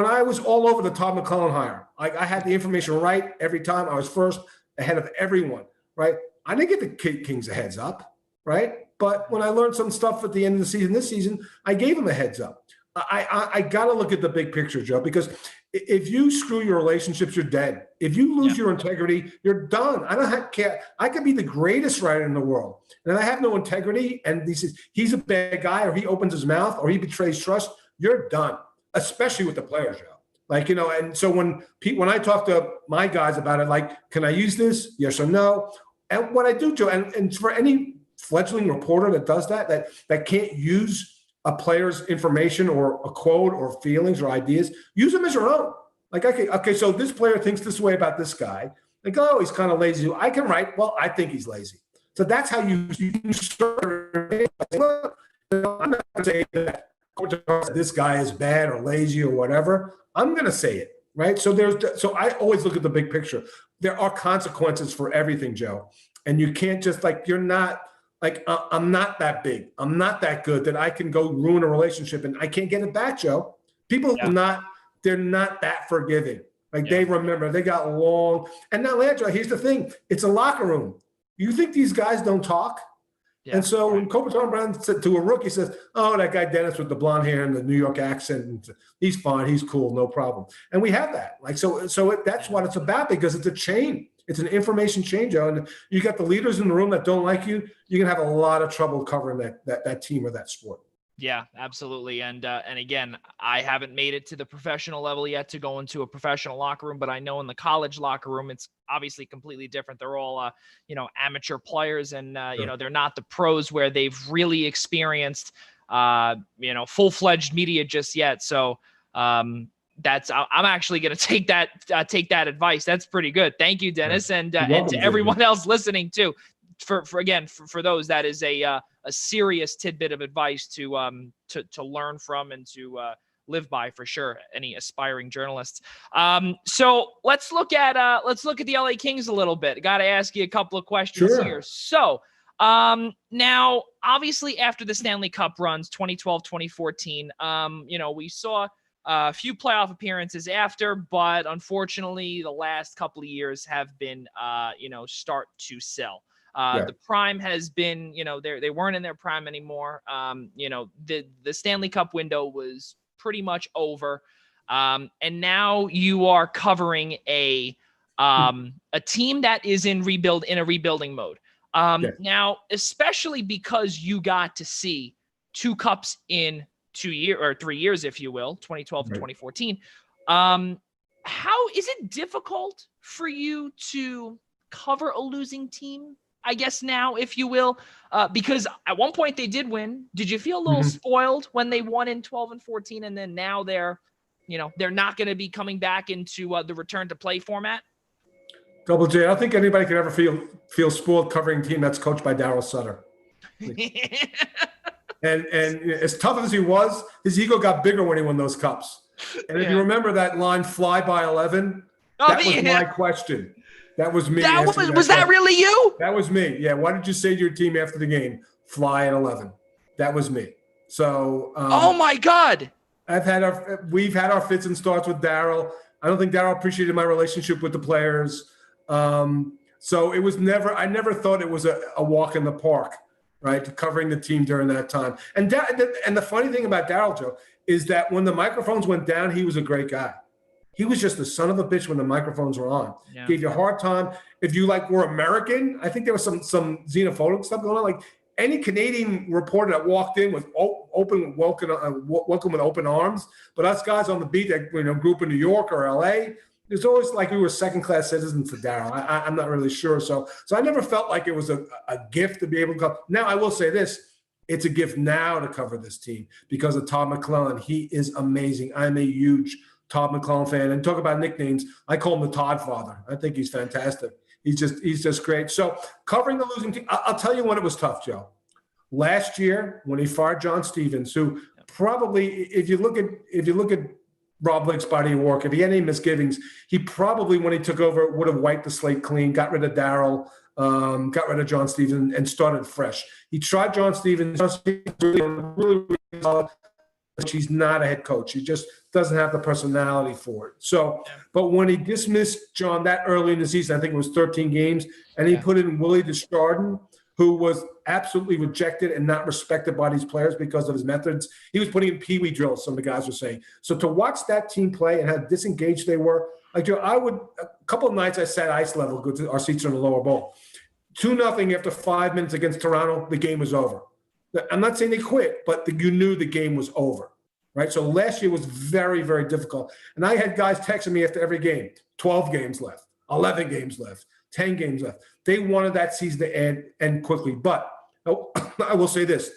I was all over the Todd McClellan hire, I had the information right every time. I was first ahead of everyone, right? I didn't get the Kings a heads up, right? But when I learned some stuff at the end of the season, this season, I gave them a heads up. I got to look at the big picture, Joe, because if you screw your relationships, you're dead. If you lose your integrity, you're done. I don't care. I could be the greatest writer in the world, and I have no integrity, and he's a bad guy, or he opens his mouth, or he betrays trust, you're done, especially with the players, Joe. And so when I talk to my guys about it, like, can I use this? Yes or no? And what I do, Joe, and for any fledgling reporter that does that can't use a player's information or a quote or feelings or ideas, use them as your own. Like, okay, so this player thinks this way about this guy. Like, oh, he's kind of lazy. I can write, well, I think he's lazy. So that's how you start. Look, I'm not going to say that this guy is bad or lazy or whatever. I'm going to say it, right? So I always look at the big picture. There are consequences for everything, Joe. And you can't just you're not, I'm not that big. I'm not that good that I can go ruin a relationship and I can't get it back, Joe. People they're not that forgiving. They remember, they got long. And now, Joe, here's the thing. It's a locker room. You think these guys don't talk? Yeah, and so when Kopitar Brown said to a rookie, says, oh, that guy Dennis with the blonde hair and the New York accent, he's fine, he's cool, no problem. And we have that. That's what it's about, because it's a chain. It's an information chain, Joe. And you got the leaders in the room that don't like you, you're going to have a lot of trouble covering that team or that sport. Yeah, absolutely. And again, I haven't made it to the professional level yet to go into a professional locker room, but I know in the college locker room, it's obviously completely different. They're all, amateur players, and, they're not the pros where they've really experienced, full-fledged media just yet. So I'm actually going to take that advice. That's pretty good. Thank you, Dennis. And to everyone else listening too, for those, that is a serious tidbit of advice to learn from and to live by, for sure, any aspiring journalists. So let's look at the LA Kings a little bit. Got to ask you a couple of questions here. So now, obviously, after the Stanley Cup runs, 2012, 2014, we saw a few playoff appearances after, but unfortunately, the last couple of years have been, start to sell. The prime has been, they weren't in their prime anymore. The Stanley Cup window was pretty much over. And now you are covering a team that is in a rebuilding mode. Now, especially because you got to see two cups in 3 years, if you will, 2012 and 2014. How is it difficult for you to cover a losing team, I guess now, if you will, because at one point they did win? Did you feel a little spoiled when they won in 12 and 14, and then now they're not going to be coming back into the return to play format? Double J, I don't think anybody can ever feel spoiled covering a team that's coached by Daryl Sutter. And as tough as he was, his ego got bigger when he won those cups. And if you remember that line, fly by 11, that was my question. That was me. Was that really you? That was me. Yeah. Why did you say to your team after the game, fly at 11? That was me. So. Oh my God. We've had our fits and starts with Daryl. I don't think Daryl appreciated my relationship with the players. So it was I never thought it was a walk in the park, right? Covering the team during that time. And the funny thing about Daryl, Joe, is that when the microphones went down, he was a great guy. He was just the son of a bitch when the microphones were on. Yeah. Gave you a hard time. If you were American, I think there was some xenophobic stuff going on. any Canadian reporter that walked in was welcome with open arms. But us guys on the beat that grew up in New York or LA, it's always like we were second-class citizens to Darryl. I'm not really sure. So I never felt like it was a gift to be able to go. Now, I will say this. It's a gift now to cover this team because of Todd McClellan. He is amazing. I'm a huge Todd McClellan fan. And talk about nicknames, I call him the Todd Father. I think he's fantastic. He's just great. So covering the losing team, I'll tell you when it was tough, Joe. Last year, when he fired John Stevens, who probably, if you look at Rob Blake's body of work, if he had any misgivings, he probably, when he took over, would have wiped the slate clean, got rid of Darryl, got rid of John Stevens, and started fresh. He tried John Stevens. John Stevens really solid. He's not a head coach. He just doesn't have the personality for it. So, but when he dismissed John that early in the season, I think it was 13 games, and he put in Willie Desjardins, who was absolutely rejected and not respected by these players because of his methods. He was putting in peewee drills, some of the guys were saying. So to watch that team play and how disengaged they were, like Joe, a couple of nights I sat ice level because our seats are in the lower bowl. 2-0 after 5 minutes against Toronto, the game was over. I'm not saying they quit, but you knew the game was over, right? So last year was very, very difficult. And I had guys texting me after every game, 12 games left, 11 games left, 10 games left. They wanted that season to end quickly. But I will say this,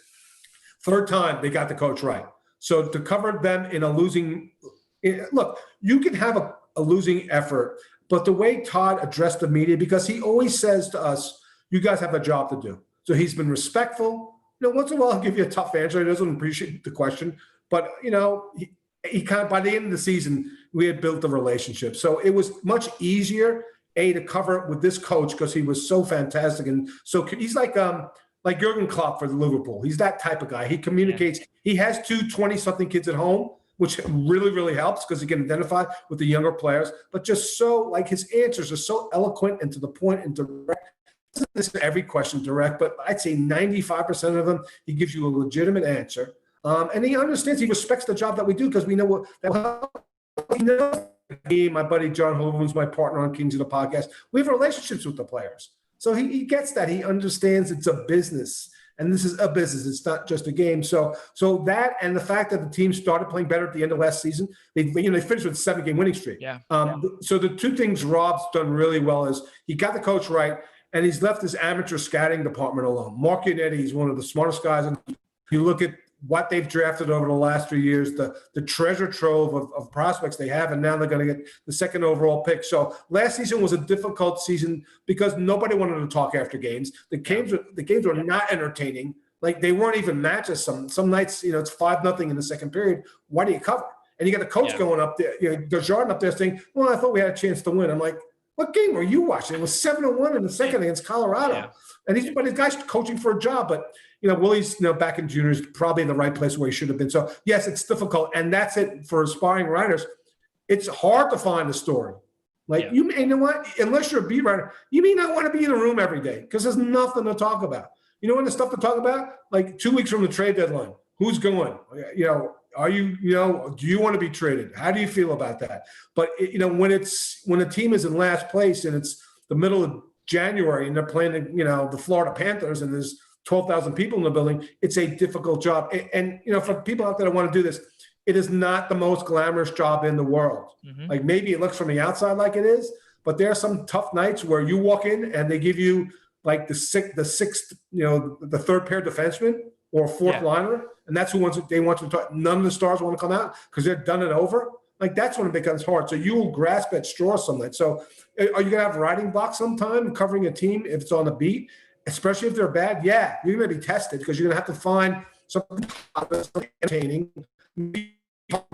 third time they got the coach right. So to cover them in a losing – look, you can have a losing effort, but the way Todd addressed the media, because he always says to us, you guys have a job to do. So he's been respectful. Once in a while I'll give you a tough answer. He doesn't appreciate the question. But, he kind of, by the end of the season, we had built the relationship. So it was much easier, to cover it with this coach because he was so fantastic. And so he's like Jurgen Klopp for Liverpool. He's that type of guy. He communicates. He has 2 20-something kids at home, which really, really helps because he can identify with the younger players. But just so, his answers are so eloquent and to the point and direct. This is every question direct, but I'd say 95% of them, he gives you a legitimate answer. And he understands, he respects the job that we do because we know me, my buddy John Hoven, who's my partner on Kings of the Podcast, we have relationships with the players. So he gets that. He understands it's a business. And this is a business. It's not just a game. So that and the fact that the team started playing better at the end of last season, they finished with a 7-game winning streak. So the two things Rob's done really well is he got the coach right, and he's left his amateur scouting department alone. Mark Yannetti, he's one of the smartest guys. And you look at what they've drafted over the last 3 years, the treasure trove of prospects they have, and now they're going to get the second overall pick. So last season was a difficult season because nobody wanted to talk after games. The games were not entertaining. They weren't even matches. Some nights, it's 5-0 in the second period. Why do you cover? And you got the coach going up there, Desjardins up there saying, well, I thought we had a chance to win. I'm like, what game were you watching? It was 7-1 in the second against Colorado. And he's guy's coaching for a job, but Willie's back in juniors, probably in the right place where he should have been. So yes, it's difficult, and that's it for aspiring writers. It's hard to find a story. You know what? Unless you're a beat writer, you may not want to be in a room every day because there's nothing to talk about. You know what the stuff to talk about? 2 weeks from the trade deadline, who's going? Are you? Do you want to be traded? How do you feel about that? But when a team is in last place and it's the middle of January and they're playing, the Florida Panthers and there's 12,000 people in the building, it's a difficult job. And for people out there that want to do this, it is not the most glamorous job in the world. Mm-hmm. Maybe it looks from the outside like it is, but there are some tough nights where you walk in and they give you the sixth, the third pair defenseman or fourth liner, and that's who they want to talk. None of the stars want to come out because they're done and over. That's when it becomes hard. So you will grasp at straws some night. So are you going to have writing blocks sometime covering a team if it's on the beat, especially if they're bad? Yeah, you're going to be tested because you're going to have to find something entertaining,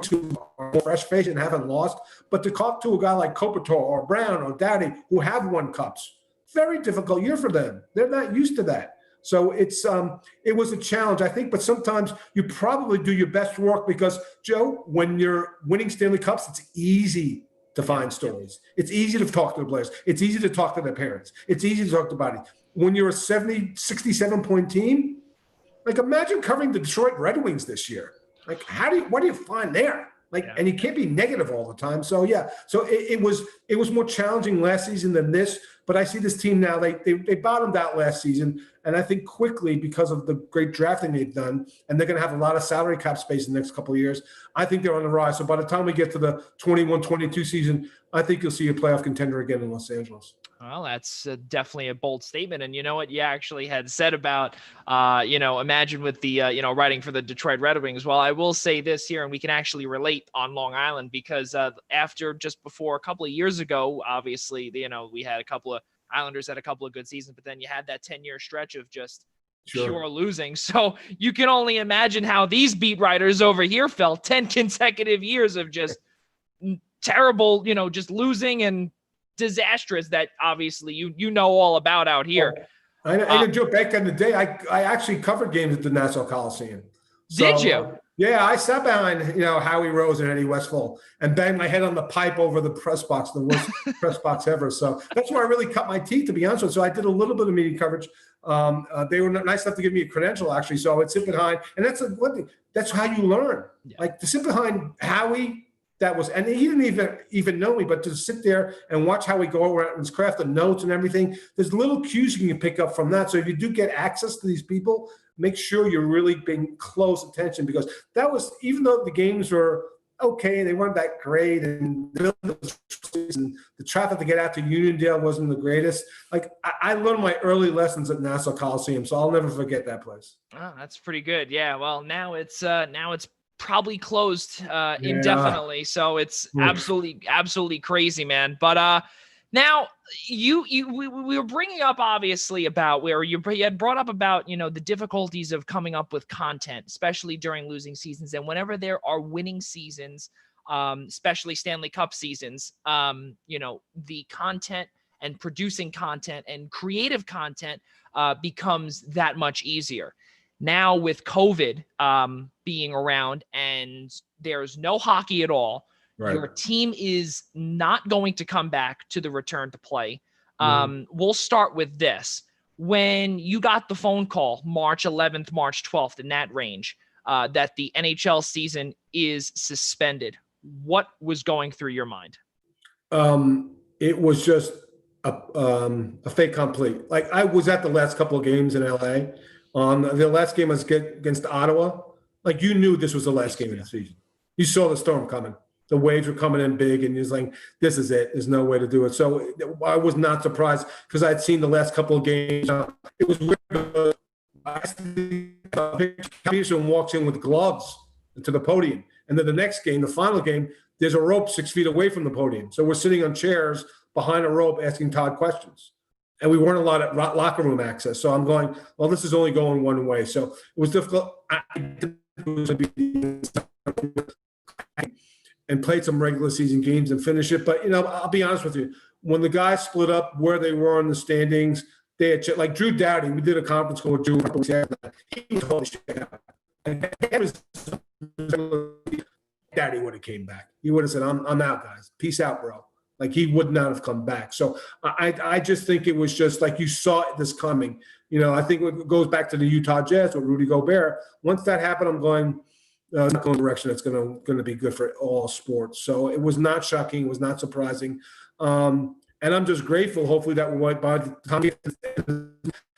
to a fresh face and haven't lost. But to talk to a guy like Kopitar or Brown or Dowdy who have won cups, very difficult year for them. They're not used to that. So it was a challenge, I think, but sometimes you probably do your best work because, Joe, when you're winning Stanley Cups, it's easy to find stories. It's easy to talk to the players. It's easy to talk to their parents. It's easy to talk to bodies. When you're a 67-point team, imagine covering the Detroit Red Wings this year. What do you find there? And you can't be negative all the time. So, yeah. So it was more challenging last season than this But I see this team now, they bottomed out last season. And I think quickly, because of the great drafting they've done, and they're going to have a lot of salary cap space in the next couple of years, I think they're on the rise. So by the time we get to the 21-22 season, I think you'll see a playoff contender again in Los Angeles. Well, that's definitely a bold statement. And you know what you actually had said about, imagine with the, writing for the Detroit Red Wings. Well, I will say this here, and we can actually relate on Long Island, because after just before a couple of years ago, obviously, we had a couple of Islanders had a couple of good seasons, but then you had that 10-year stretch of just pure losing. So you can only imagine how these beat writers over here felt. 10 consecutive years of just terrible, just losing and disastrous that obviously you know all about out here. I know, Joe, back in the day, I actually covered games at the Nassau Coliseum. So, did you? Yeah, I sat behind, Howie Rose and Eddie Westfall and banged my head on the pipe over the press box, the worst press box ever. So that's where I really cut my teeth, to be honest with you. So I did a little bit of media coverage. They were nice enough to give me a credential, actually. So I would sit behind, and that's how you learn. Yeah. Like to sit behind Howie. And he didn't even know me, but to sit there and watch how we go around and craft the notes and everything, there's little cues you can pick up from that. So if you do get access to these people, make sure you're really paying close attention, because that was, even though the games were okay, they weren't that great, and the traffic to get out to Uniondale wasn't the greatest. Like I learned my early lessons at Nassau Coliseum, so I'll never forget that place. Oh, that's pretty good. Yeah. Well, now it's probably closed indefinitely, so it's absolutely crazy, man. But now we were bringing up obviously about where you had brought up about the difficulties of coming up with content, especially during losing seasons, and whenever there are winning seasons, especially Stanley Cup seasons, the content and producing content and creative content becomes that much easier. Now with COVID being around and there's no hockey at all, right, your team is not going to come back to the return to play. We'll start with this. When you got the phone call March 11th, March 12th, in that range, that the NHL season is suspended, what was going through your mind? It was just a fait complete. Like I was at the last couple of games in LA. The last game was against Ottawa. Like you knew this was the last game of the season. You saw the storm coming. The waves were coming in big, and you're like, this is it. There's no way to do it. So I was not surprised, because I'd seen the last couple of games. It was weird. Peterson walks in with gloves to the podium. And then the next game, the final game, there's a rope 6 feet away from the podium. So we're sitting on chairs behind a rope asking Todd questions. And we weren't allowed at locker room access. So I'm going, well, this is only going one way. So it was difficult. And played some regular season games and finish it. But, I'll be honest with you. When the guys split up where they were in the standings, they had like Drew Doughty. We did a conference call with Drew. He was holy shit. Doughty would have came back. He would have said, I'm out, guys. Peace out, bro. Like he would not have come back. So I just think it was just like you saw this coming. I think it goes back to the Utah Jazz with Rudy Gobert. Once that happened, I'm going it's not going in a direction that's going to be good for all sports. So it was not shocking. It was not surprising. And I'm just grateful, hopefully, that by the time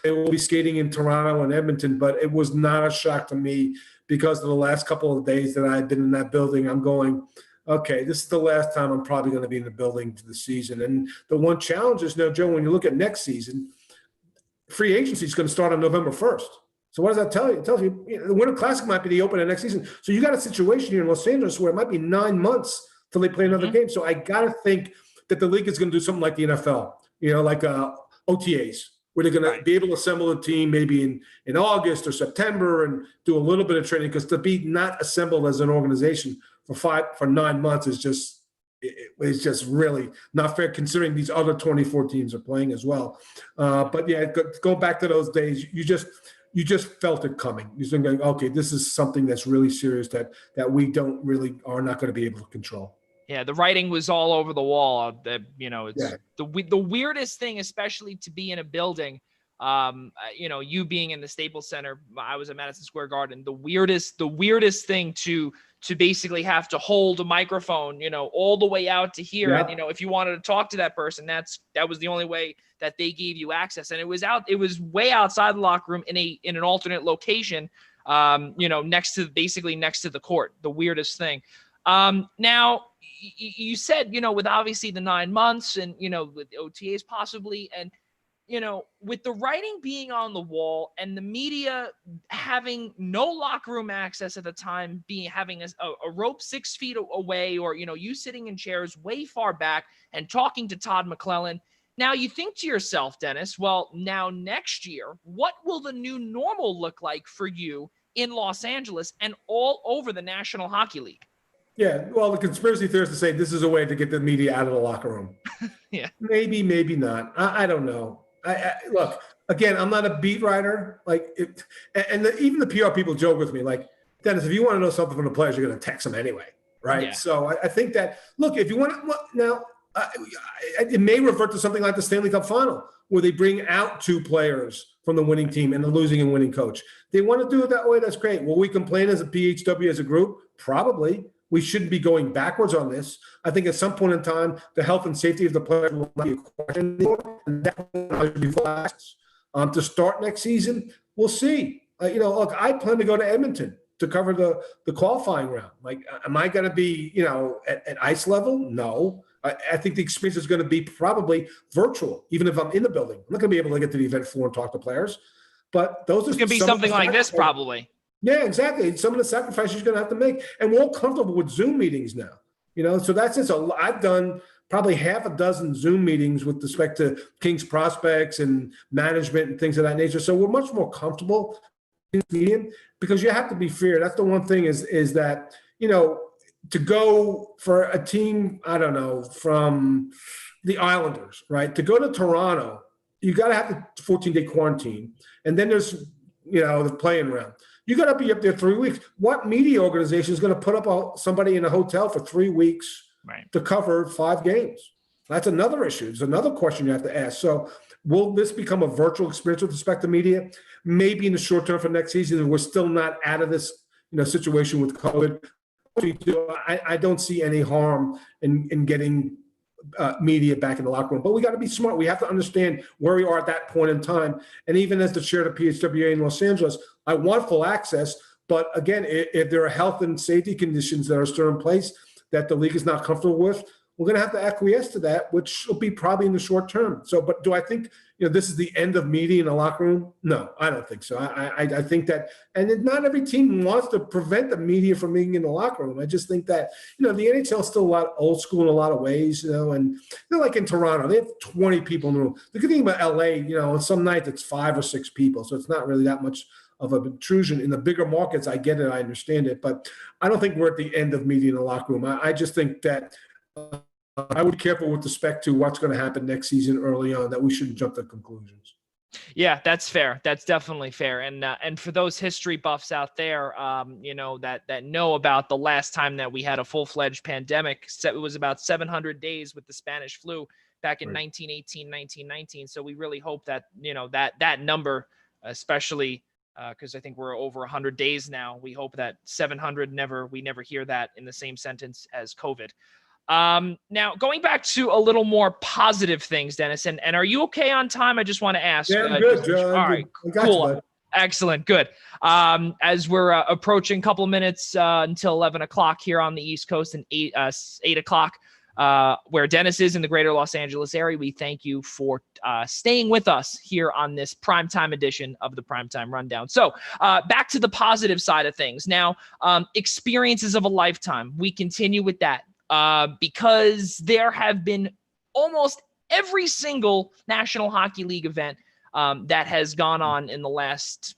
they will be skating in Toronto and Edmonton. But it was not a shock to me, because of the last couple of days that I had been in that building. I'm going, okay, this is the last time I'm probably going to be in the building for the season. And the one challenge is, Joe, when you look at next season, free agency is going to start on November 1st. So what does that tell you? It tells you, the Winter Classic might be the opener next season. So you got a situation here in Los Angeles where it might be 9 months till they play another game. So I got to think that the league is going to do something like the NFL, like OTAs, where they're going to be able to assemble a team maybe in August or September and do a little bit of training, because to be not assembled as an organization for 9 months is just it's just really not fair, considering these other 24 teams are playing as well. But yeah, go back to those days. You just felt it coming. You're thinking, okay, this is something that's really serious that we are not going to be able to control. Yeah, the writing was all over the wall. It's the weirdest thing, especially to be in a building You being in the Staples Center, I was at Madison Square Garden. The weirdest thing to basically have to hold a microphone, all the way out to here. Yeah. And, if you wanted to talk to that person, that was the only way that they gave you access. And it was way outside the locker room in an alternate location, next to the court. The weirdest thing. Now you said, with obviously the 9 months and, with OTAs possibly, and, with the writing being on the wall and the media having no locker room access at the time, having a rope 6 feet away, or, you sitting in chairs way far back and talking to Todd McClellan. Now you think to yourself, Dennis, well, now next year, what will the new normal look like for you in Los Angeles and all over the National Hockey League? Yeah, well, the conspiracy theorists say this is a way to get the media out of the locker room. Yeah. Maybe not. I don't know. Look, again, I'm not a beat writer. Even the PR people joke with me, like, Dennis, if you want to know something from the players, you're going to text them anyway, right? Yeah. So I think that, look, if you want to now, it may revert to something like the Stanley Cup Final, where they bring out 2 players from the winning team and the losing and winning coach. They want to do it that way. That's great. Will we complain as a PHW as a group? Probably. We shouldn't be going backwards on this. I think at some point in time, the health and safety of the players will not be a question anymore, and that will be full access. To start next season, we'll see. Look, I plan to go to Edmonton to cover the qualifying round. Like, am I going to be, at ice level? No. I think the experience is going to be probably virtual, even if I'm in the building. I'm not going to be able to get to the event floor and talk to players. But those are going to be something like this, probably. Yeah, exactly. Some of the sacrifices you're going to have to make. And we're all comfortable with Zoom meetings now. So that's it. So I've done probably half a dozen Zoom meetings with respect to Kings prospects and management and things of that nature. So we're much more comfortable in this medium, because you have to be fair. That's the one thing is that, to go for a team, I don't know, from the Islanders, right, to go to Toronto, you got to have the 14-day quarantine. And then there's, the playing round. You got to be up there 3 weeks. What media organization is going to put up somebody in a hotel for 3 weeks to cover 5 games? That's another issue. It's another question you have to ask. So will this become a virtual experience with respect to media? Maybe in the short term for next season. We're still not out of this situation with COVID. I don't see any harm in getting media back in the locker room. But we got to be smart. We have to understand where we are at that point in time. And even as the chair of the PHWA in Los Angeles, I want full access. But again, if there are health and safety conditions that are still in place that the league is not comfortable with, we're going to have to acquiesce to that, which will be probably in the short term. So, but do I think this is the end of media in the locker room? No, I don't think so. I think that, and not every team wants to prevent the media from being in the locker room. I just think that the NHL is still a lot old school in a lot of ways, and they're like in Toronto, they have 20 people in the room. The good thing about LA, on some nights it's 5 or 6 people, so it's not really that much of an intrusion. In the bigger markets, I get it, I understand it, but I don't think we're at the end of media in the locker room. I just think that I would be careful with respect to what's going to happen next season early on, that we shouldn't jump to conclusions. Yeah, that's fair. That's definitely fair. And for those history buffs out there, that know about the last time that we had a full-fledged pandemic, it was about 700 days with the Spanish flu back in 1918, 1919. So we really hope that, that number, especially because I think we're over 100 days now, we hope that 700 we never hear that in the same sentence as COVID. Now going back to a little more positive things, Dennis, and are you okay on time? I just want to ask. Yeah, I'm good, John. All right, cool. Excellent. Good. As we're approaching a couple of minutes until 11 o'clock here on the East Coast and 8 o'clock where Dennis is in the greater Los Angeles area, we thank you for staying with us here on this primetime edition of the Primetime Rundown. So back to the positive side of things. Now, experiences of a lifetime. We continue with that. Because there have been almost every single National Hockey League event that has gone on in the last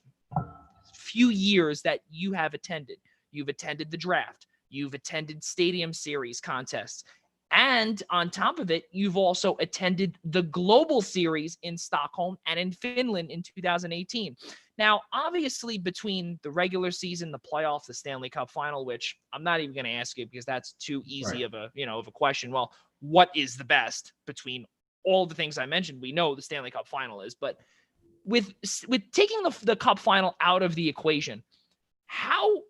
few years that you have attended. You've attended the draft. You've attended Stadium Series contests. And on top of it, you've also attended the Global Series in Stockholm and in Finland in 2018. Now, obviously, between the regular season, the playoffs, the Stanley Cup Final, which I'm not even going to ask you because that's too easy of a question. Well, what is the best between all the things I mentioned? We know the Stanley Cup Final is, but with taking the cup final out of the equation, how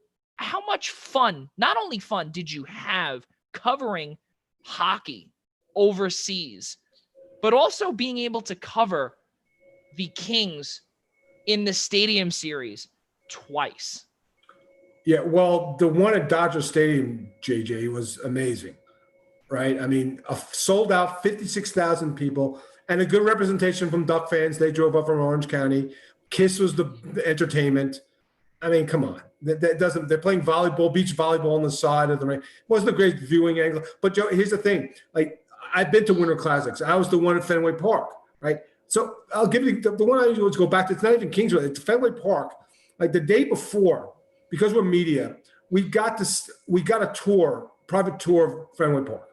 much fun, not only fun, did you have covering hockey overseas, but also being able to cover the Kings in the Stadium Series twice? Yeah, well, the one at Dodger Stadium, JJ, was amazing, right? I mean, a sold out 56,000 people and a good representation from Duck fans. They drove up from Orange County. KISS was the entertainment. I mean, come on. That doesn't. They're playing volleyball, beach volleyball on the side of the ring. It wasn't a great viewing angle. But Joe, here's the thing. Like, I've been to Winter Classics. I was the one at Fenway Park, right? So I'll give you the one I always go back to. It's not even Kingsville. It's Fenway Park. Like the day before, because we're media, we got a tour, private tour of Fenway Park,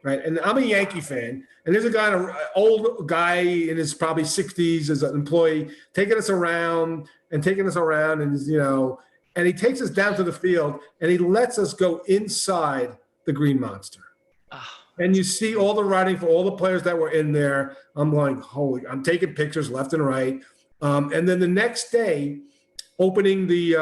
right? And I'm a Yankee fan, and there's a guy, an old guy in his probably 60s as an employee, taking us around, and he takes us down to the field, and he lets us go inside the Green Monster. And you see all the writing for all the players that were in there. I'm going, I'm taking pictures left and right. And then the next day, opening the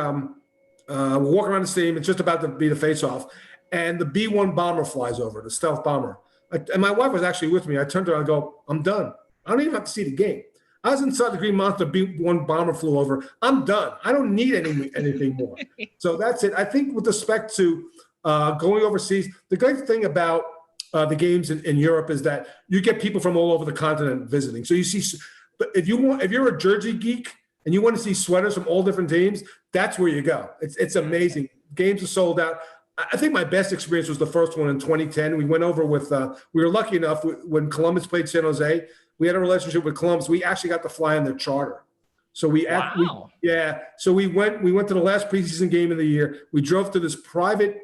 walk around the stadium, it's just about to be the face-off, and the B-1 bomber flies over, the stealth bomber. And my wife was actually with me. I turned to her and I go, I'm done. I don't even have to see the game. I was inside the Green Monster, B-1 bomber flew over. I'm done. I don't need anything more. So that's it. I think with respect to going overseas, the great thing about the games in Europe is that you get people from all over the continent visiting. So you see, but if you're a jersey geek and you want to see sweaters from all different teams, that's where you go. It's amazing. Games are sold out. I think my best experience was the first one in 2010. We went over with, we were lucky enough when Columbus played San Jose, we had a relationship with Columbus. We actually got to fly in their charter. So we went to the last preseason game of the year. We drove to this private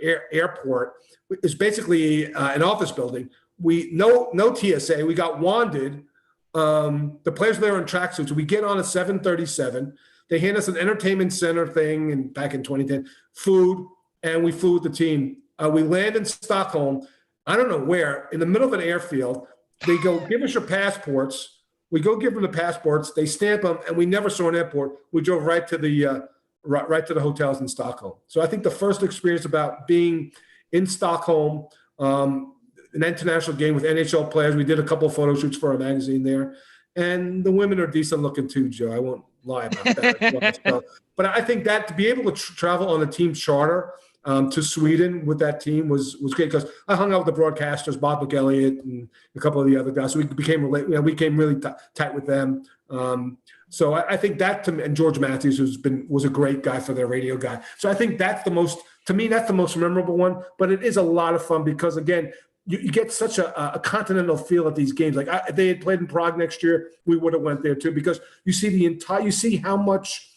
airport. It's basically an office building. No TSA. We got wanded. The players there in tracksuits. We get on a 737. They hand us an entertainment center thing, and back in 2010, food, and we flew with the team. We land in Stockholm. I don't know where, in the middle of an airfield. They go, give us your passports. We go give them the passports. They stamp them, and we never saw an airport. We drove right to the hotels in Stockholm. So I think the first experience about being in Stockholm, an international game with NHL players. We did a couple of photo shoots for a magazine there, and the women are decent looking too, Joe. I won't lie about that. So, but I think that to be able to travel on a team charter to Sweden with that team was great, because I hung out with the broadcasters, Bob McElliott and a couple of the other guys. So we became really tight with them. So I think that and George Matthews was a great guy for their radio guy. So I think that's the most memorable one. But it is a lot of fun because, again, you get such a continental feel at these games. Like if they had played in Prague next year, we would have went there too, because you see how much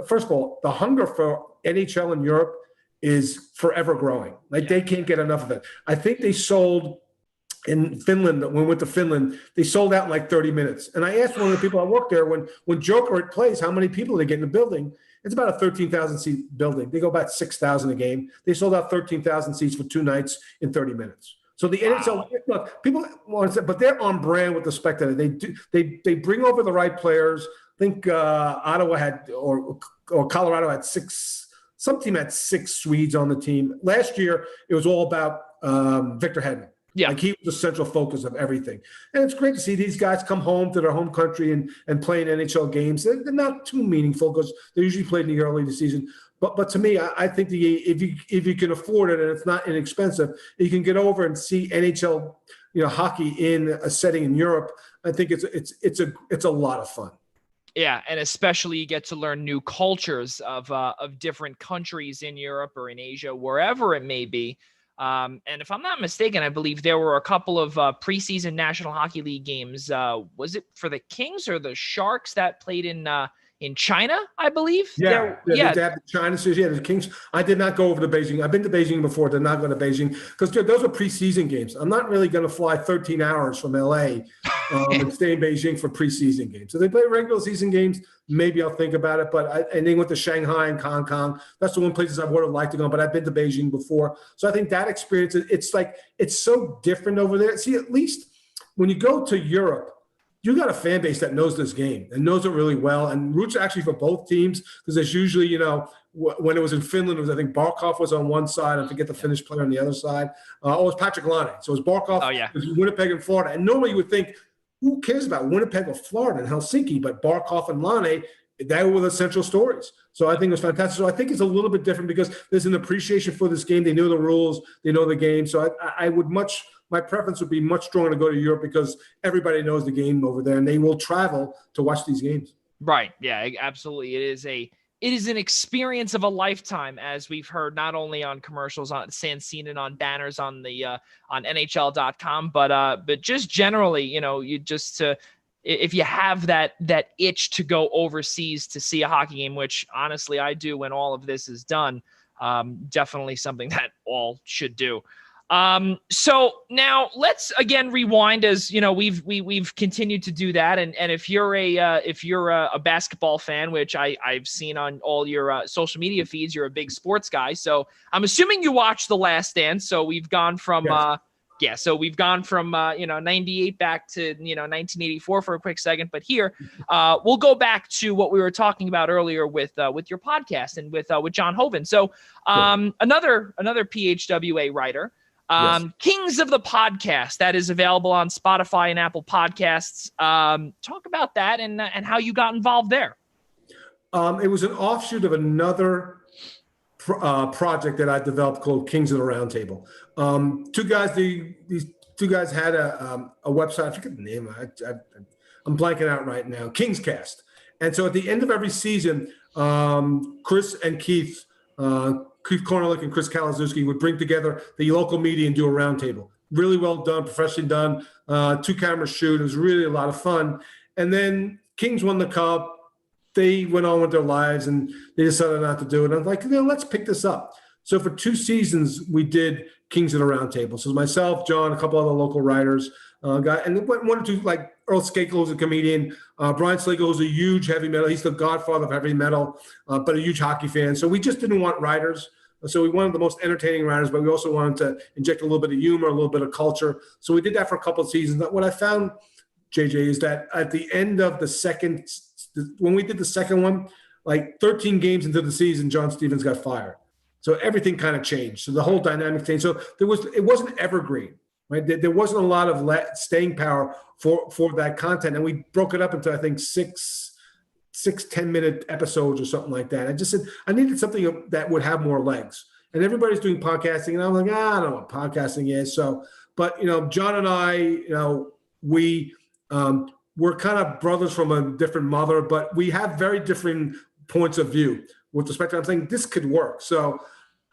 first of all, the hunger for NHL in Europe is forever growing. Like they can't get enough of it. I think they sold in Finland, when we went to Finland, they sold out in like 30 minutes. And I asked one of the people I worked there, when Joker plays, how many people they get in the building? It's about a 13,000 seat building. They go about 6,000 a game. They sold out 13,000 seats for 2 nights in 30 minutes. So the NHL, look, people want to say, but they're on brand with respect to it. They bring over the right players. I think Ottawa had, or Colorado had 6. Some team had 6 Swedes on the team. Last year, it was all about Victor Hedman. Yeah, like he was the central focus of everything. And it's great to see these guys come home to their home country and play in NHL games. They're not too meaningful because they're usually played in the early of the season. But to me, I think if you can afford it and it's not inexpensive, you can get over and see NHL, hockey in a setting in Europe. I think it's a lot of fun. Yeah, and especially you get to learn new cultures of different countries in Europe or in Asia, wherever it may be. And if I'm not mistaken, I believe there were a couple of preseason National Hockey League games. Was it for the Kings or the Sharks that played in China, I believe? Yeah. They had the China series. Yeah, the Kings. I did not go over to Beijing. I've been to Beijing before. Did not go to Beijing because those are preseason games. I'm not really going to fly 13 hours from LA and stay in Beijing for preseason games. So they play regular season games. Maybe I'll think about it. And they went to Shanghai and Hong Kong. That's the one places I would have liked to go. But I've been to Beijing before, so I think that experience. It's so different over there. See, at least when you go to Europe, you got a fan base that knows this game and knows it really well and roots actually for both teams, because there's usually, when it was in Finland, it was, I think Barkov was on one side. I forget the Finnish player on the other side. It was Patrick Laine. So it was Barkov, it was Winnipeg and Florida. And normally you would think, who cares about Winnipeg or Florida and Helsinki? But Barkov and Laine, they were the central stories. So I think it was fantastic. So I think it's a little bit different because there's an appreciation for this game. They know the rules. They know the game. So my preference would be much stronger to go to Europe because everybody knows the game over there and they will travel to watch these games. Right. Yeah, absolutely. It is an experience of a lifetime, as we've heard, not only on commercials, on seen and on banners on the on NHL.com, but just generally, you just if you have that itch to go overseas to see a hockey game, which honestly I do when all of this is done, definitely something that all should do. So now let's again rewind, as we've continued to do that. And if you're a basketball fan, which I've seen on all your social media feeds, you're a big sports guy. So I'm assuming you watched The Last Dance. So we've gone from, so we've gone from 98 back to 1984 for a quick second, but here we'll go back to what we were talking about earlier with your podcast and with John Hoven. So another PHWA writer. Kings of the Podcast, that is available on Spotify and Apple Podcasts. Talk about that and how you got involved there. It was an offshoot of another project that I developed called Kings of the Roundtable. These two guys had a website. I forget the name. I'm blanking out right now. Kingscast. And so at the end of every season, Chris and Keith Korneluk and Chris Kalazewski would bring together the local media and do a roundtable. Really well done, professionally done, 2-camera shoot. It was really a lot of fun. And then Kings won the cup. They went on with their lives and they decided not to do it. I'm like, let's pick this up. So for 2 seasons, we did Kings of the Roundtable. So myself, John, a couple other local writers, and then one or two, like Earl Skakel, who's a comedian, Brian Slagle, who's a huge heavy metal. He's the godfather of heavy metal, but a huge hockey fan. So we just didn't want writers. So we wanted the most entertaining writers, but we also wanted to inject a little bit of humor, a little bit of culture. So we did that for a couple of seasons. What I found, JJ, is that at the end of the second, when we did the second one, like 13 games into the season, John Stevens got fired. So everything kind of changed. So the whole dynamic changed. So it wasn't evergreen, right? There wasn't a lot of staying power for that content. And we broke it up into, I think, six 10-minute episodes or something like that. I just said, I needed something that would have more legs. And everybody's doing podcasting. And I'm like, I don't know what podcasting is. So, but, John and I, we're kind of brothers from a different mother, but we have very different points of view with respect to, I'm saying this could work. So